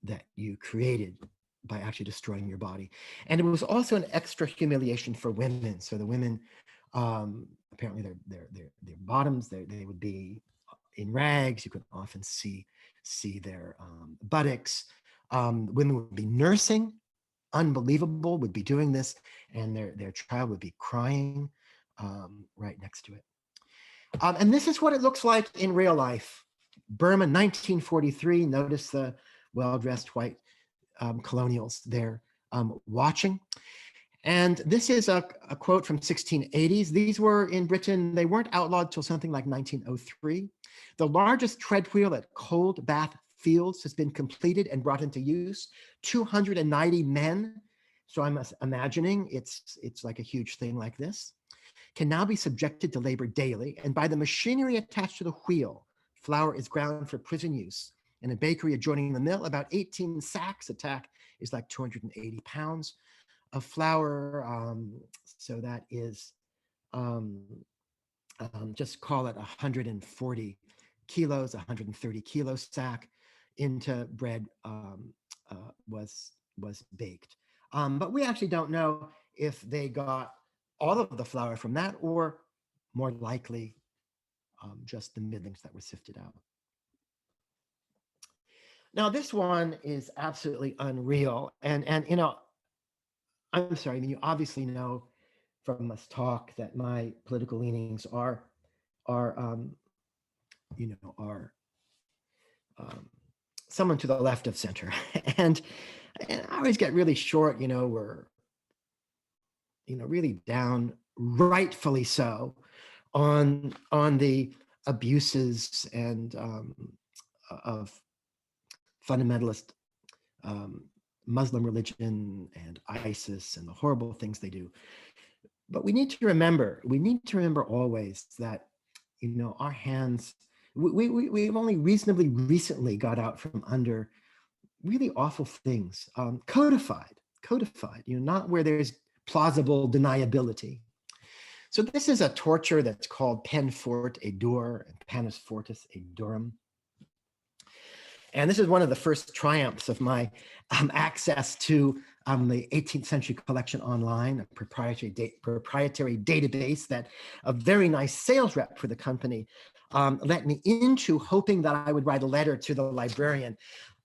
that you created by actually destroying your body. And it was also an extra humiliation for women. So the women, apparently their bottoms, they would be in rags. You could often see their buttocks. Women would be nursing, unbelievable, would be doing this, and their child would be crying right next to it. And this is what it looks like in real life. Burma, 1943, notice the well-dressed white colonials there watching. And this is a quote from 1680s. These were in Britain, they weren't outlawed till something like 1903. The largest tread wheel at Cold Bath Fields has been completed and brought into use. 290 men, so I'm imagining it's like a huge thing like this, can now be subjected to labor daily, and by the machinery attached to the wheel, flour is ground for prison use. In a bakery adjoining the mill, about 18 sacks. A tack is like 280 pounds of flour. So that is, just call it 140 kilos, 130 kilo sack into bread was baked. But we actually don't know if they got all of the flour from that, or more likely just the middlings that were sifted out. Now, this one is absolutely unreal. And I'm sorry, I mean, you obviously know from us talk that my political leanings are someone to the left of center. and I always get really short, we're, really down, rightfully so, on the abuses and of fundamentalist Muslim religion and ISIS and the horrible things they do. But we need to remember always that, our hands, we've only reasonably recently got out from under really awful things, codified, not where there's plausible deniability. So this is a torture that's called pen fort et dure, panis fortis et durum. And this is one of the first triumphs of my access to the 18th century collection online, a proprietary database that a very nice sales rep for the company let me into, hoping that I would write a letter to the librarian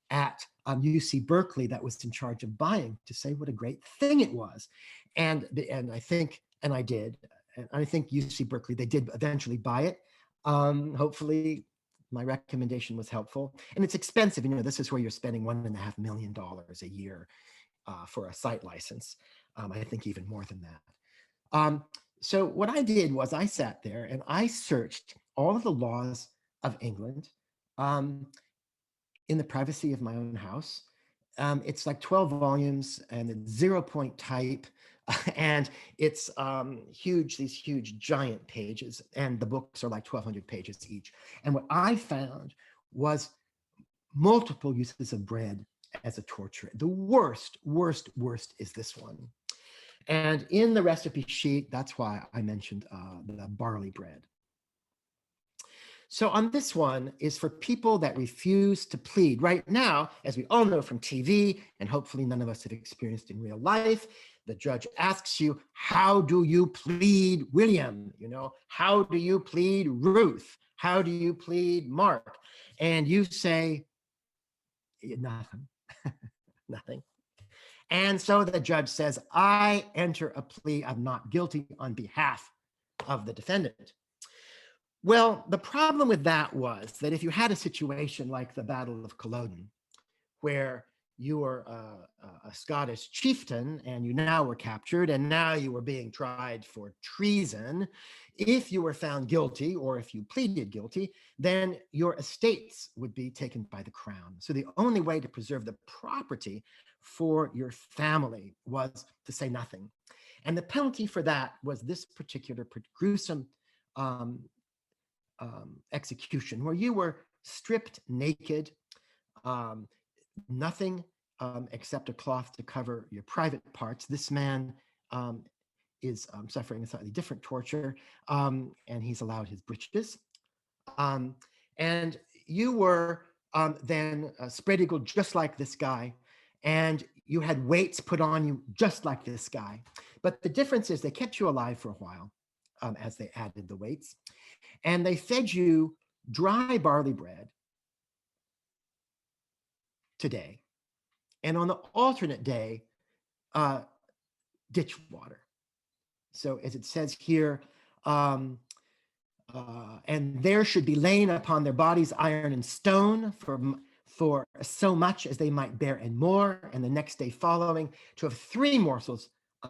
at UC Berkeley that was in charge of buying, to say what a great thing it was. And I think, and I did, and I think UC Berkeley, they did eventually buy it. Hopefully my recommendation was helpful. And it's expensive. This is where you're spending $1.5 million a year for a site license. I think even more than that. So what I did was I sat there and I searched all of the laws of England in the privacy of my own house. It's like 12 volumes and it's 0-point type. And it's huge, these huge giant pages, and the books are like 1,200 pages each. And what I found was multiple uses of bread as a torture. The worst is this one. And in the recipe sheet, that's why I mentioned the barley bread. So on this one is for people that refuse to plead. Right now, as we all know from TV, and hopefully none of us have experienced in real life, the judge asks you, how do you plead William? How do you plead Ruth? How do you plead Mark? And you say, nothing, nothing. And so the judge says, I enter a plea of not guilty on behalf of the defendant. Well, the problem with that was that if you had a situation like the Battle of Culloden, where you were a Scottish chieftain and you now were captured and now you were being tried for treason. If you were found guilty or if you pleaded guilty, then your estates would be taken by the crown. So the only way to preserve the property for your family was to say nothing. And the penalty for that was this particular gruesome um, execution where you were stripped naked, um, nothing except a cloth to cover your private parts. This man is suffering a slightly different torture, and he's allowed his breeches. Um, and you were then spread eagle just like this guy, and you had weights put on you just like this guy. But the difference is they kept you alive for a while as they added the weights, and they fed you dry barley bread today, and on the alternate day, ditch water. So as it says here, and there should be lain upon their bodies iron and stone for so much as they might bear and more, and the next day following to have 3 morsels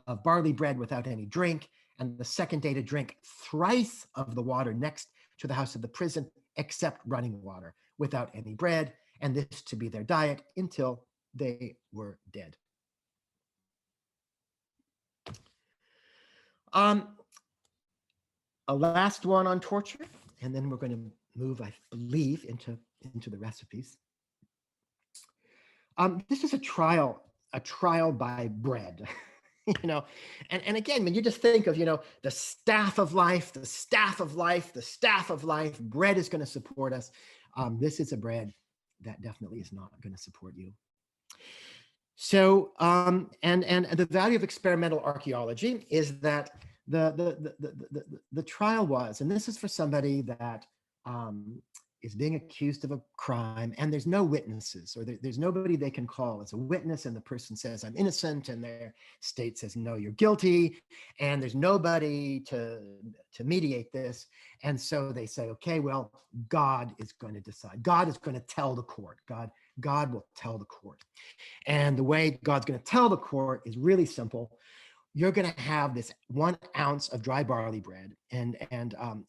of barley bread without any drink, and the second day to drink thrice of the water next to the house of the prison, except running water, without any bread, and this to be their diet until they were dead. A last one on torture, and then we're going to move, I believe, into the recipes. This is a trial by bread. You know, and again, when you just think of, you know, the staff of life, the staff of life, the staff of life, bread is going to support us. This is a bread that definitely is not going to support you. So, and the value of experimental archaeology is that the trial was, and this is for somebody that is being accused of a crime, and there's no witnesses, or there's nobody they can call as a witness, and the person says, I'm innocent, and their state says, no, you're guilty, and there's nobody to mediate this. And so they say, okay, well, God is going to decide. God is going to tell the court. God will tell the court. And the way God's going to tell the court is really simple. You're going to have this 1 ounce of dry barley bread, and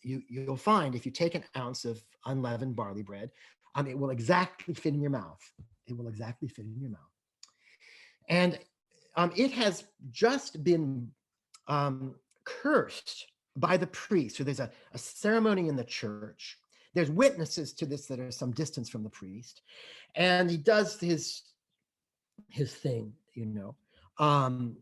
you'll find if you take an ounce of unleavened barley bread, it will exactly fit in your mouth. It will exactly fit in your mouth. And it has just been cursed by the priest. So there's a ceremony in the church. There's witnesses to this that are some distance from the priest, and he does his thing, you know.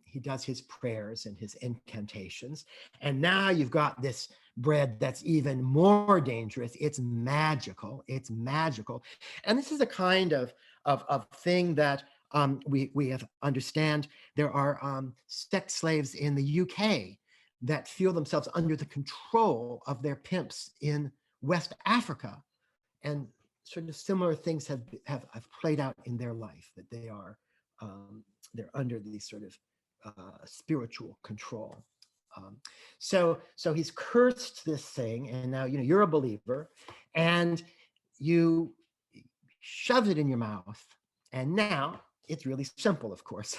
He does his prayers and his incantations. And now you've got this bread that's even more dangerous. It's magical. It's magical. And this is a kind of thing that we have understand. There are sex slaves in the UK that feel themselves under the control of their pimps in West Africa. And sort of similar things have played out in their life, that they are they're under these sort of spiritual control. So he's cursed this thing, and now, you know, you're a believer, and you shoved it in your mouth, and now it's really simple, of course.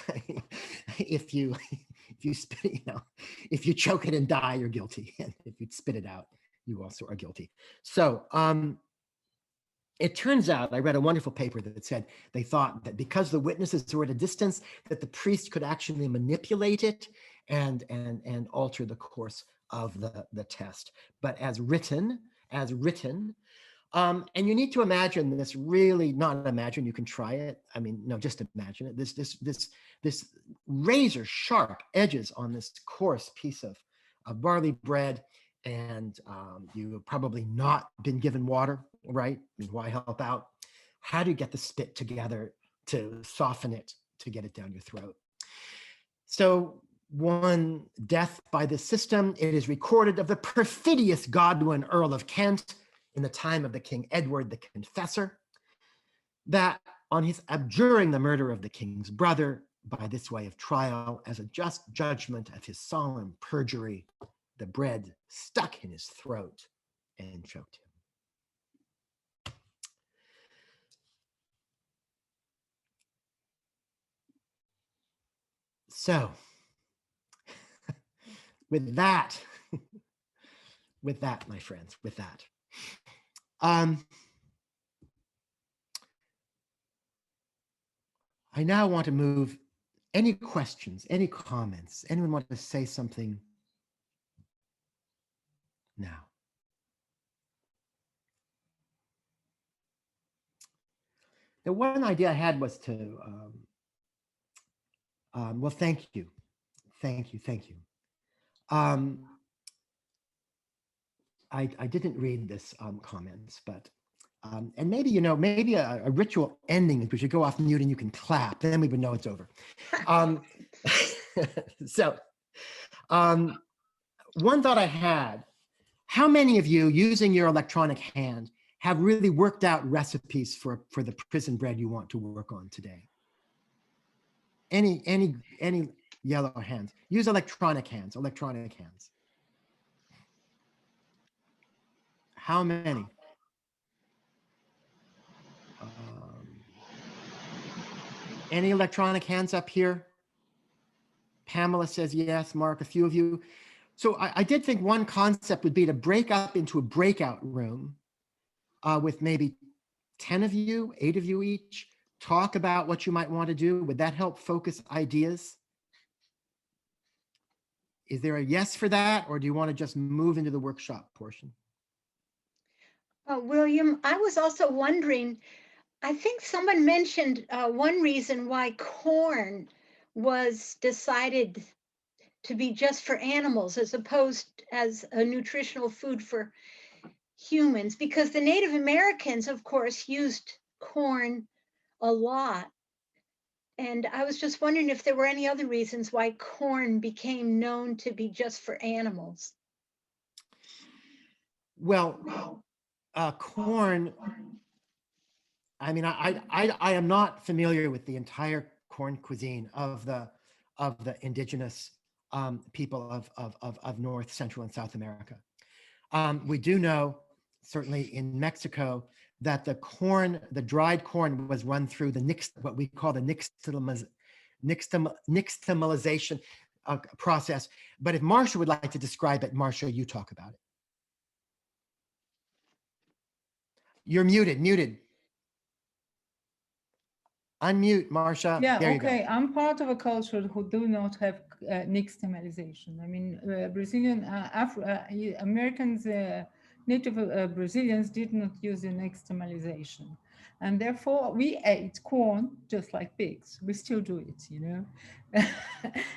if you spit it, you know, if you choke it and die, you're guilty, and if you spit it out, you also are guilty. So it turns out, I read a wonderful paper that said they thought that because the witnesses were at a distance, that the priest could actually manipulate it and alter the course of the test. But as written, and you need to imagine this, really not imagine, you can try it. I mean, no, just imagine it. This razor sharp edges on this coarse piece of barley bread, and you've probably not been given water, right? I mean, why help out? How do you get the spit together to soften it, to get it down your throat? So one death by this system, it is recorded of the perfidious Godwin, Earl of Kent, in the time of the King Edward the Confessor, that on his abjuring the murder of the king's brother by this way of trial, as a just judgment of his solemn perjury, the bread stuck in his throat and choked him. So with that, my friends, with that, I now want to move. Any questions, any comments? Anyone want to say something now? The one idea I had was to, well, thank you. Thank you. Thank you. I didn't read this comments, but, and maybe, you know, maybe a ritual ending is we should go off mute and you can clap, then we would know it's over. So, one thought I had, how many of you using your electronic hand have really worked out recipes for the prison bread you want to work on today? Any yellow hands? Use electronic hands, How many? Any electronic hands up here? Pamela says yes, Mark, a few of you. So I did think one concept would be to break up into a breakout room with maybe 10 of you, 8 of you each, talk about what you might want to do. Would that help focus ideas? Is there a yes for that, or do you want to just move into the workshop portion? William, I was also wondering, I think someone mentioned one reason why corn was decided to be just for animals as opposed as a nutritional food for humans, because the Native Americans, of course, used corn a lot. And I was just wondering if there were any other reasons why corn became known to be just for animals. Well, corn, I mean, I am not familiar with the entire corn cuisine of the indigenous people of North, Central, and South America. We do know, certainly in Mexico, that the corn, the dried corn, was run through the what we call the nixtamalization process. But if Marcia would like to describe it, Marcia, you talk about it. You're muted. Unmute, Marcia. Yeah, there okay. You go. I'm part of a culture who do not have nixtamalization. I mean, Brazilian, Americans, native Brazilians did not use the nixtamalization. And therefore, we ate corn just like pigs. We still do it, you know.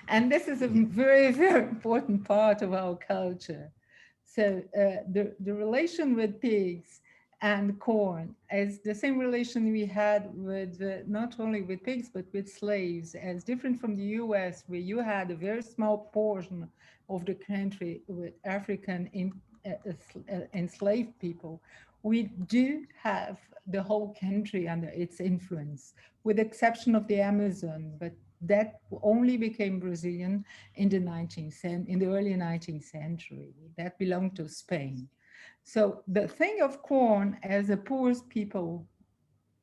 And this is a very, very important part of our culture. So the relation with pigs and corn is the same relation we had with not only with pigs but with slaves, as different from the US, where you had a very small portion of the country with African enslaved people. We do have the whole country under its influence, with the exception of the Amazon, but that only became Brazilian in the early 19th century. That belonged to Spain. So the thing of corn as a poor people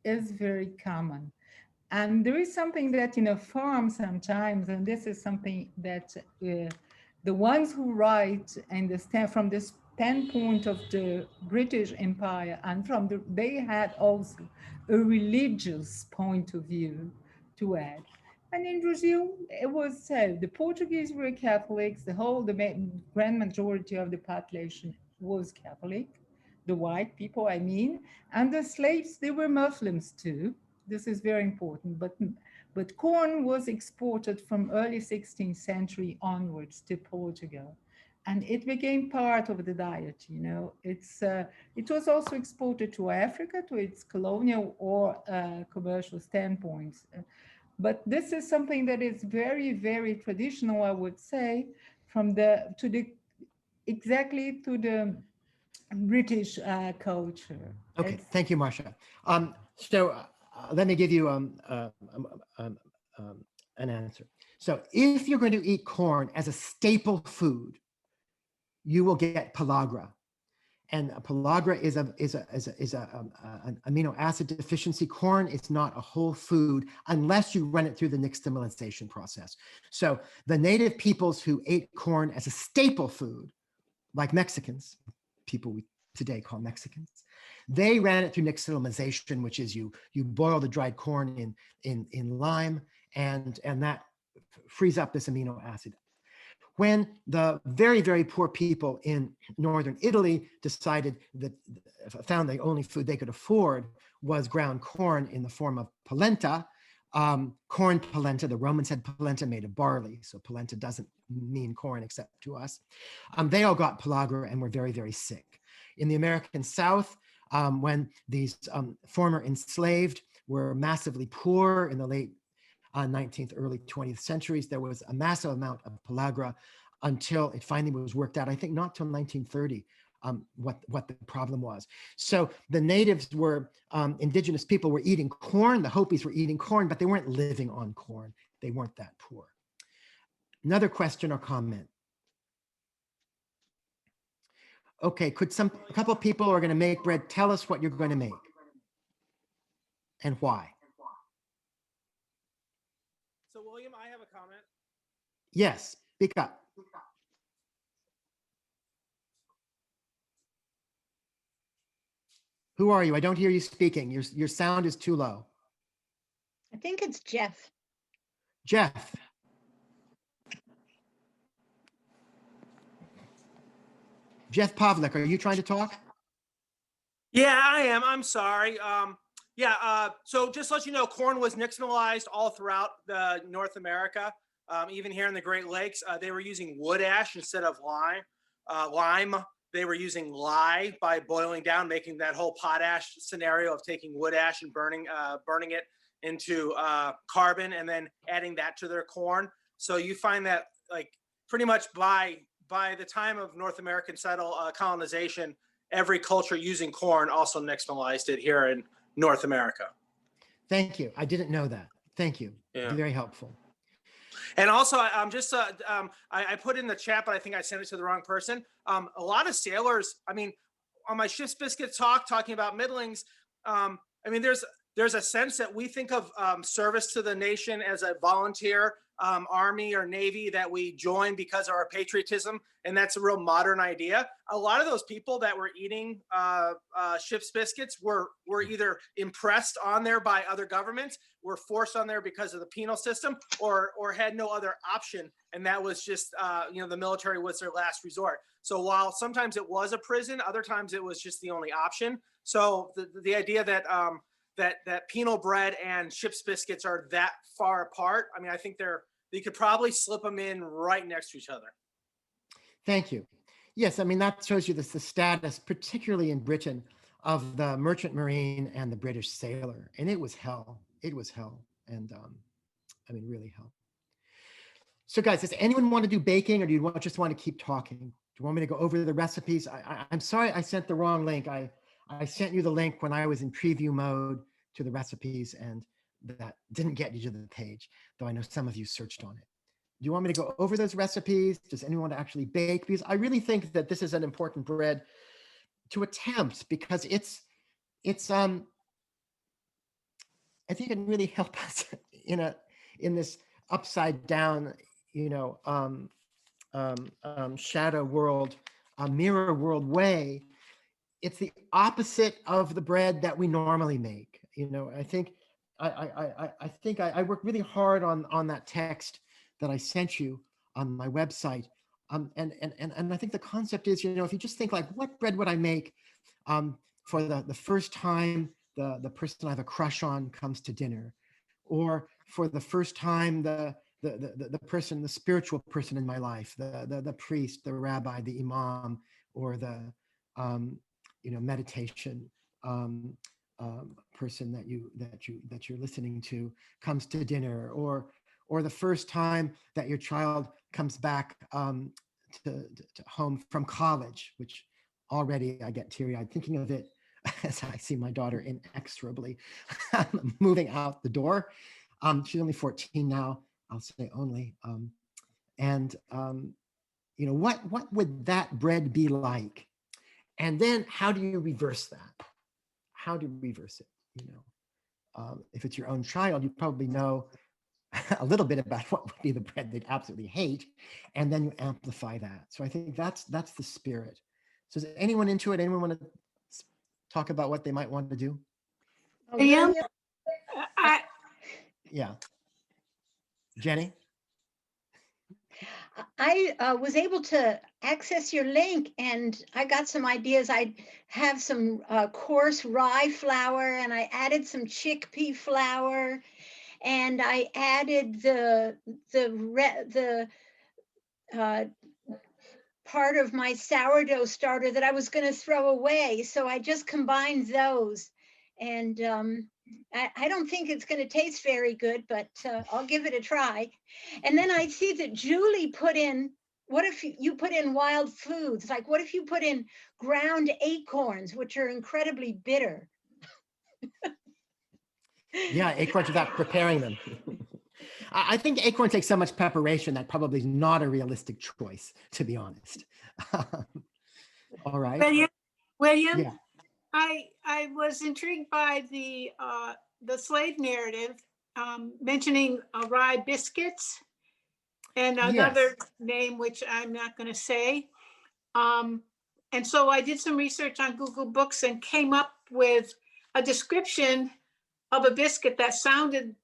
is very common. And there is something that in a farm sometimes, and this is something that the ones who write and from the standpoint of the British Empire, and they had also a religious point of view to add. And in Brazil, it was so. The Portuguese were Catholics. The grand majority of the population was Catholic, the white people, I mean. And the slaves, they were Muslims too. This is very important. But corn was exported from early 16th century onwards to Portugal. And it became part of the diet, you know. It was also exported to Africa to its colonial or commercial standpoints. But this is something that is very, very traditional, I would say, exactly to the British culture. Okay, thank you, Marcia. So let me give you an answer. So if you're going to eat corn as a staple food, you will get pellagra. And pellagra is an amino acid deficiency. Corn is not a whole food unless you run it through the nixtamalization process. So the native peoples who ate corn as a staple food, like Mexicans, people we today call Mexicans, they ran it through nixtamalization, which is you boil the dried corn in lime, and that frees up this amino acid. When the very, very poor people in northern Italy decided that, found the only food they could afford was ground corn in the form of polenta, corn polenta, the Romans had polenta made of barley, so polenta doesn't mean corn except to us. They all got pellagra and were very, very sick. In the American South, when these former enslaved were massively poor in the late 19th, early 20th centuries, there was a massive amount of pellagra until it finally was worked out, I think not till 1930, what the problem was. So the natives were, indigenous people were eating corn, the Hopis were eating corn, but they weren't living on corn. They weren't that poor. Another question or comment? Okay, could a couple of people who are gonna make bread, tell us what you're gonna make and why? So William, I have a comment. Yes, speak up. Who are you? I don't hear you speaking. Your sound is too low. I think it's Jeff. Jeff. Jeff Pavlik, are you trying to talk? Yeah, I am. I'm sorry. So just to let you know, corn was nixtamalized all throughout North America, even here in the Great Lakes. They were using wood ash instead of lime. They were using lye by boiling down, making that whole potash scenario of taking wood ash and burning it into carbon and then adding that to their corn. So you find that like pretty much by the time of North American colonization, every culture using corn also nixtamalized it here in North America. Thank you. I didn't know that. Thank you. Yeah. Very helpful. And also, I put in the chat, but I think I sent it to the wrong person. A lot of sailors, I mean, on my Ship's Biscuit talking about middlings, I mean, there's a sense that we think of service to the nation as a volunteer Army or Navy that we join because of our patriotism, and that's a real modern idea. A lot of those people that were eating Ship's Biscuits were either impressed on there by other governments, were forced on there because of the penal system, or had no other option, and that was just the military was their last resort. So while sometimes it was a prison, other times it was just the only option. So the idea that that penal bread and Ship's Biscuits are that far apart, I mean, I think you could probably slip them in right next to each other. Thank you. Yes, I mean, that shows you the status, particularly in Britain, of the merchant marine and the British sailor. And it was hell. It was hell. And I mean, really hell. So guys, does anyone want to do baking, or do you just want to keep talking? Do you want me to go over the recipes? I'm sorry I sent the wrong link. I sent you the link when I was in preview mode to the recipes, and that didn't get you to the page, though I know some of you searched on it. Do you want me to go over those recipes? Does anyone want to actually bake? Because I really think that this is an important bread to attempt, because it's I think it can really help us in this upside down, shadow world, mirror world way. It's the opposite of the bread that we normally make. I think I worked really hard on that text that I sent you on my website. And I think the concept is, if you just think like, what bread would I make for the first time the person I have a crush on comes to dinner, or for the first time the person, the spiritual person in my life, the priest, the rabbi, the imam, or the meditation person that you're listening to comes to dinner, or the first time that your child comes back to home from college, which already I get teary-eyed thinking of it as I see my daughter inexorably moving out the door. She's only 14 now, I'll say only. What would that bread be like? And then how do you reverse that? How do you reverse it? If it's your own child, you probably know a little bit about what would be the bread they'd absolutely hate, and then you amplify that. So I think that's the spirit. So is anyone into it? Anyone want to talk about what they might want to do? Oh, Liam? Liam? Yeah. Jenny? I was able to access your link and I got some ideas. I have some coarse rye flour and I added some chickpea flour and I added the part of my sourdough starter that I was going to throw away. So I just combined those and I don't think it's going to taste very good, but I'll give it a try. And then I see that Julie put in, what if you put in wild foods? Like, what if you put in ground acorns, which are incredibly bitter? Yeah, acorns without preparing them. I think acorn takes so much preparation that probably is not a realistic choice, to be honest. All right. William, Yeah. I was intrigued by the slave narrative mentioning rye biscuits and another name which I'm not going to say. And so I did some research on Google Books and came up with a description of a biscuit that sounded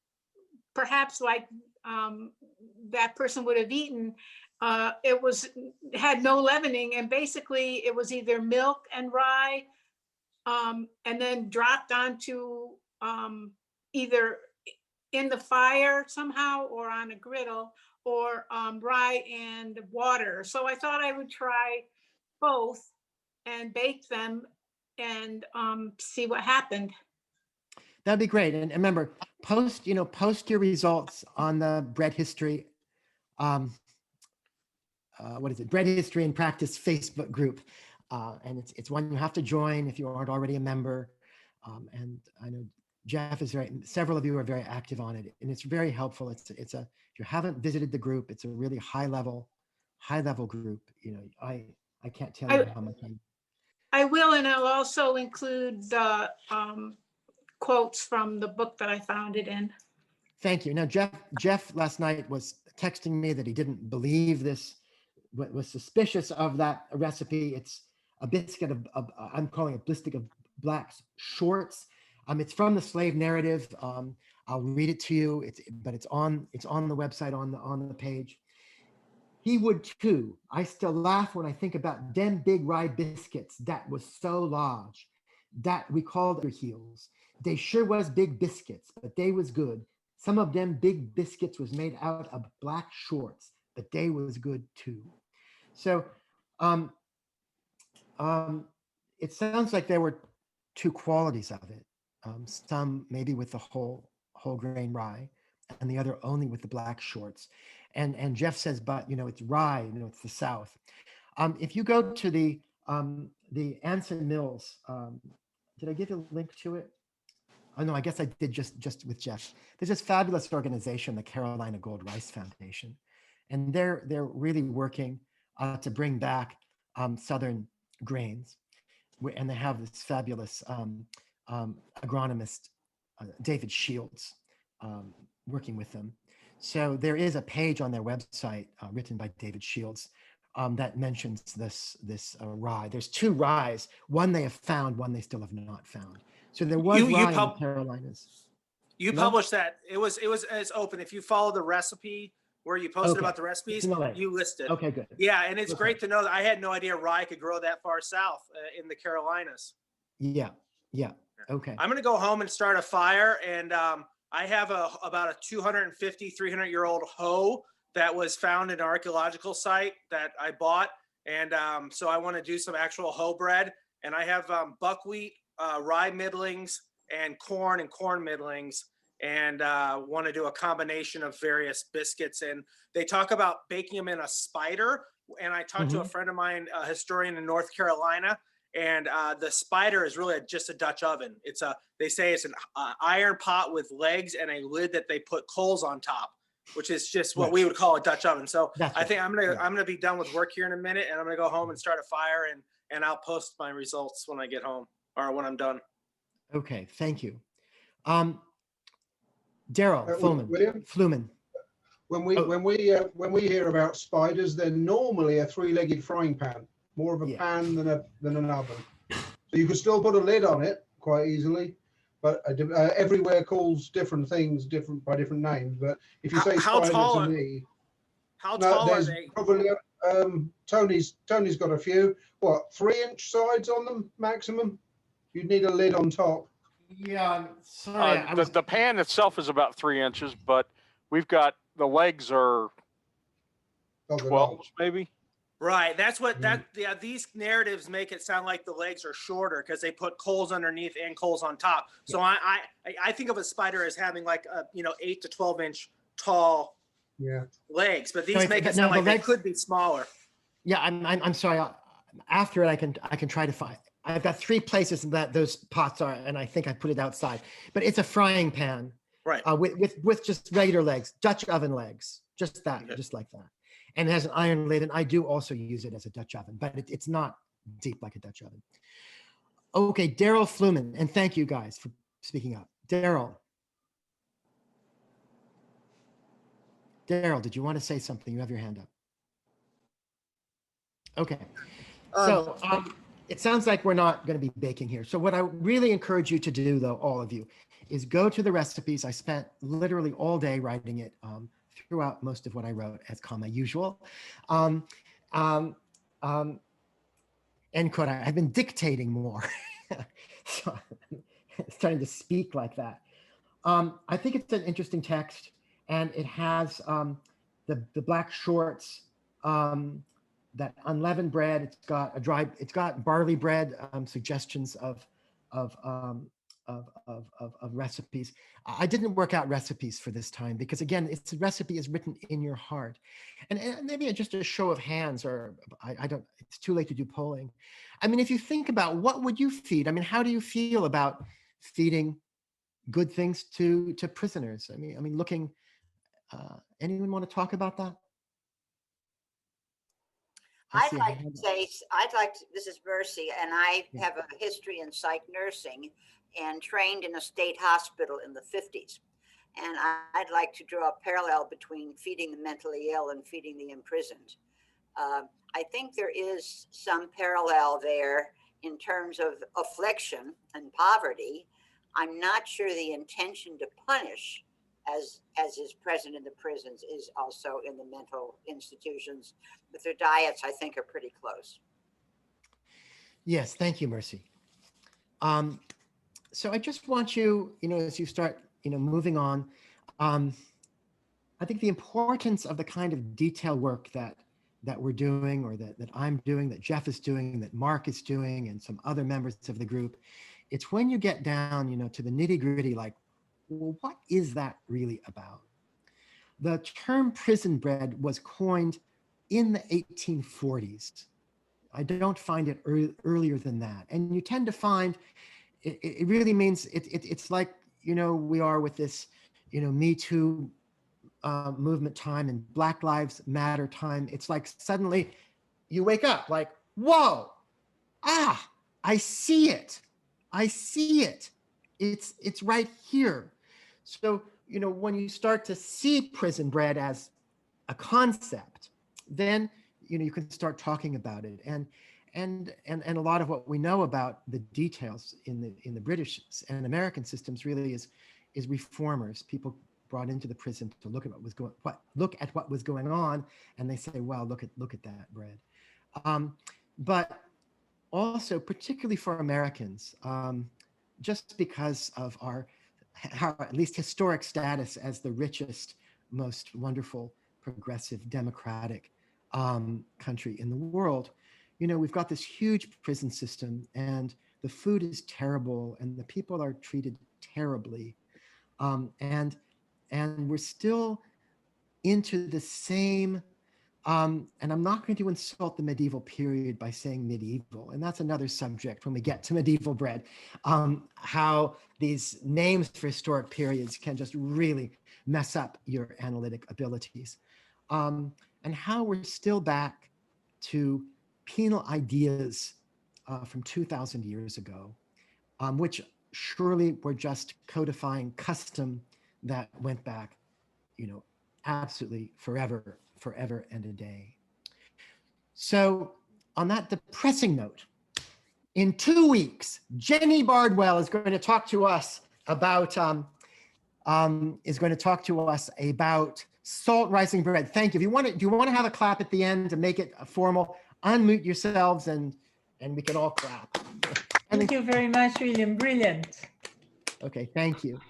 perhaps like that person would have eaten. It had no leavening, and basically it was either milk and rye, and then dropped onto either in the fire somehow or on a griddle, or rye and water. So I thought I would try both and bake them and see what happened. That'd be great. And remember, post your results on the bread history, what is it? Bread History and Practice Facebook group. And it's one you have to join if you aren't already a member. And I know Jeff is several of you are very active on it, and it's very helpful. If you haven't visited the group, it's a really high level group. I can't tell you how much I will, and I'll also include the quotes from the book that I found it in. Thank you. Now, Jeff last night was texting me that he didn't believe this, was suspicious of that recipe. It's a biscuit of I'm calling it biscuit of black shorts. It's from the slave narrative. I'll read it to you. It's on the website on the page. He would too. I still laugh when I think about them big rye biscuits that was so large that we called their heels. They sure was big biscuits, but they was good. Some of them big biscuits was made out of black shorts, but they was good too. So it sounds like there were two qualities of it. Some maybe with the whole grain rye, and the other only with the black shorts. And Jeff says, but it's rye, it's the South. If you go to the Anson Mills, did I give you a link to it? Oh no, I guess I did just with Jeff. There's this fabulous organization, the Carolina Gold Rice Foundation, and they're really working to bring back Southern grains, and they have this fabulous agronomist, David Shields, working with them. So there is a page on their website written by David Shields that mentions this rye. There's two ryes. One they have found, one they still have not found. So there was rye in the Carolinas. You published that. It's open. If you follow the recipe where you posted about the recipes, you listed. Okay, good. Yeah, and it's great to know that I had no idea rye could grow that far south in the Carolinas. Yeah. Okay. I'm going to go home and start a fire, and I have about a 250, 300-year-old hoe that was found in an archaeological site that I bought, and so I want to do some actual hoe bread, and I have buckwheat, rye middlings, and corn middlings, and want to do a combination of various biscuits. And they talk about baking them in a spider, and I talked to a friend of mine, a historian in North Carolina, and the spider is really just a Dutch oven. They say it's an iron pot with legs and a lid that they put coals on top. which is just what we would call a Dutch oven. So That's I right. think I'm gonna be done with work here in a minute, and I'm gonna go home and start a fire, and I'll post my results when I get home or when I'm done. Okay, thank you. Daryl William? Fluman. When we hear about spiders, they're normally a three-legged frying pan, more of a pan than an oven. So you could still put a lid on it quite easily, but everywhere calls different things by different names. But if you say spider to me, how tall are they? Probably Tony's got a few. What, 3-inch sides on them maximum? You'd need a lid on top. Yeah, sorry. The pan itself is about 3 inches, but we've got the legs are 12 maybe. Right. That's what these narratives make it sound like the legs are shorter because they put coals underneath and coals on top. So I think of a spider as having like a 8 to 12 inch tall legs, but these make it sound like they could be smaller. Yeah, I'm sorry. After it, I can try to find. I've got 3 places that those pots are, and I think I put it outside. But it's a frying pan, right? With just regular legs, Dutch oven legs, just that, just like that, and it has an iron lid. And I do also use it as a Dutch oven, but it's not deep like a Dutch oven. Okay, Daryl Fluman, and thank you guys for speaking up. Daryl, did you want to say something? You have your hand up. Okay, so it sounds like we're not going to be baking here. So what I really encourage you to do, though, all of you, is go to the recipes. I spent literally all day writing it throughout most of what I wrote, as my usual. End quote. I've been dictating more. So it's starting to speak like that. I think it's an interesting text, and it has the black shorts, that unleavened bread. It's got barley bread, suggestions of recipes. I didn't work out recipes for this time because, again, the recipe is written in your heart. And maybe just a show of hands, or I don't, it's too late to do polling. I mean, if you think about what would you feed? I mean, how do you feel about feeding good things to prisoners? I mean, looking, anyone want to talk about that? I'd like to say, this is Mercy, and I have a history in psych nursing and trained in a state hospital in the 50s. And I'd like to draw a parallel between feeding the mentally ill and feeding the imprisoned. I think there is some parallel there in terms of affliction and poverty. I'm not sure the intention to punish, as is present in the prisons, is also in the mental institutions, but their diets, I think, are pretty close. Yes, thank you, Mercy. So I just want you, as you start, moving on, I think the importance of the kind of detail work that we're doing, or that I'm doing, that Jeff is doing, that Mark is doing, and some other members of the group, it's when you get down, to the nitty gritty, like, well, what is that really about? The term prison bread was coined in the 1840s. I don't find it earlier than that. And you tend to find it really means it's like, we are with this, Me Too movement time and Black Lives Matter time. It's like suddenly you wake up like, whoa, I see it. It's right here. So, when you start to see prison bread as a concept, then, you can start talking about it. And a lot of what we know about the details in the British and American systems really is reformers, people brought into the prison to look at what was going on, and they say, wow, look at that bread. But also, particularly for Americans, just because of our at least historic status as the richest, most wonderful, progressive, democratic country in the world, we've got this huge prison system, and the food is terrible, and the people are treated terribly, and we're still into the same. And I'm not going to insult the medieval period by saying medieval, and that's another subject when we get to medieval bread, how these names for historic periods can just really mess up your analytic abilities. And how we're still back to penal ideas from 2,000 years ago, which surely were just codifying custom that went back, absolutely forever and a day. So on that depressing note, in 2 weeks, Jenny Bardwell is going to talk to us about salt rising bread. Thank you. Do you want to have a clap at the end to make it formal? Unmute yourselves and we can all clap. Thank you very much, William. Brilliant. Okay, thank you.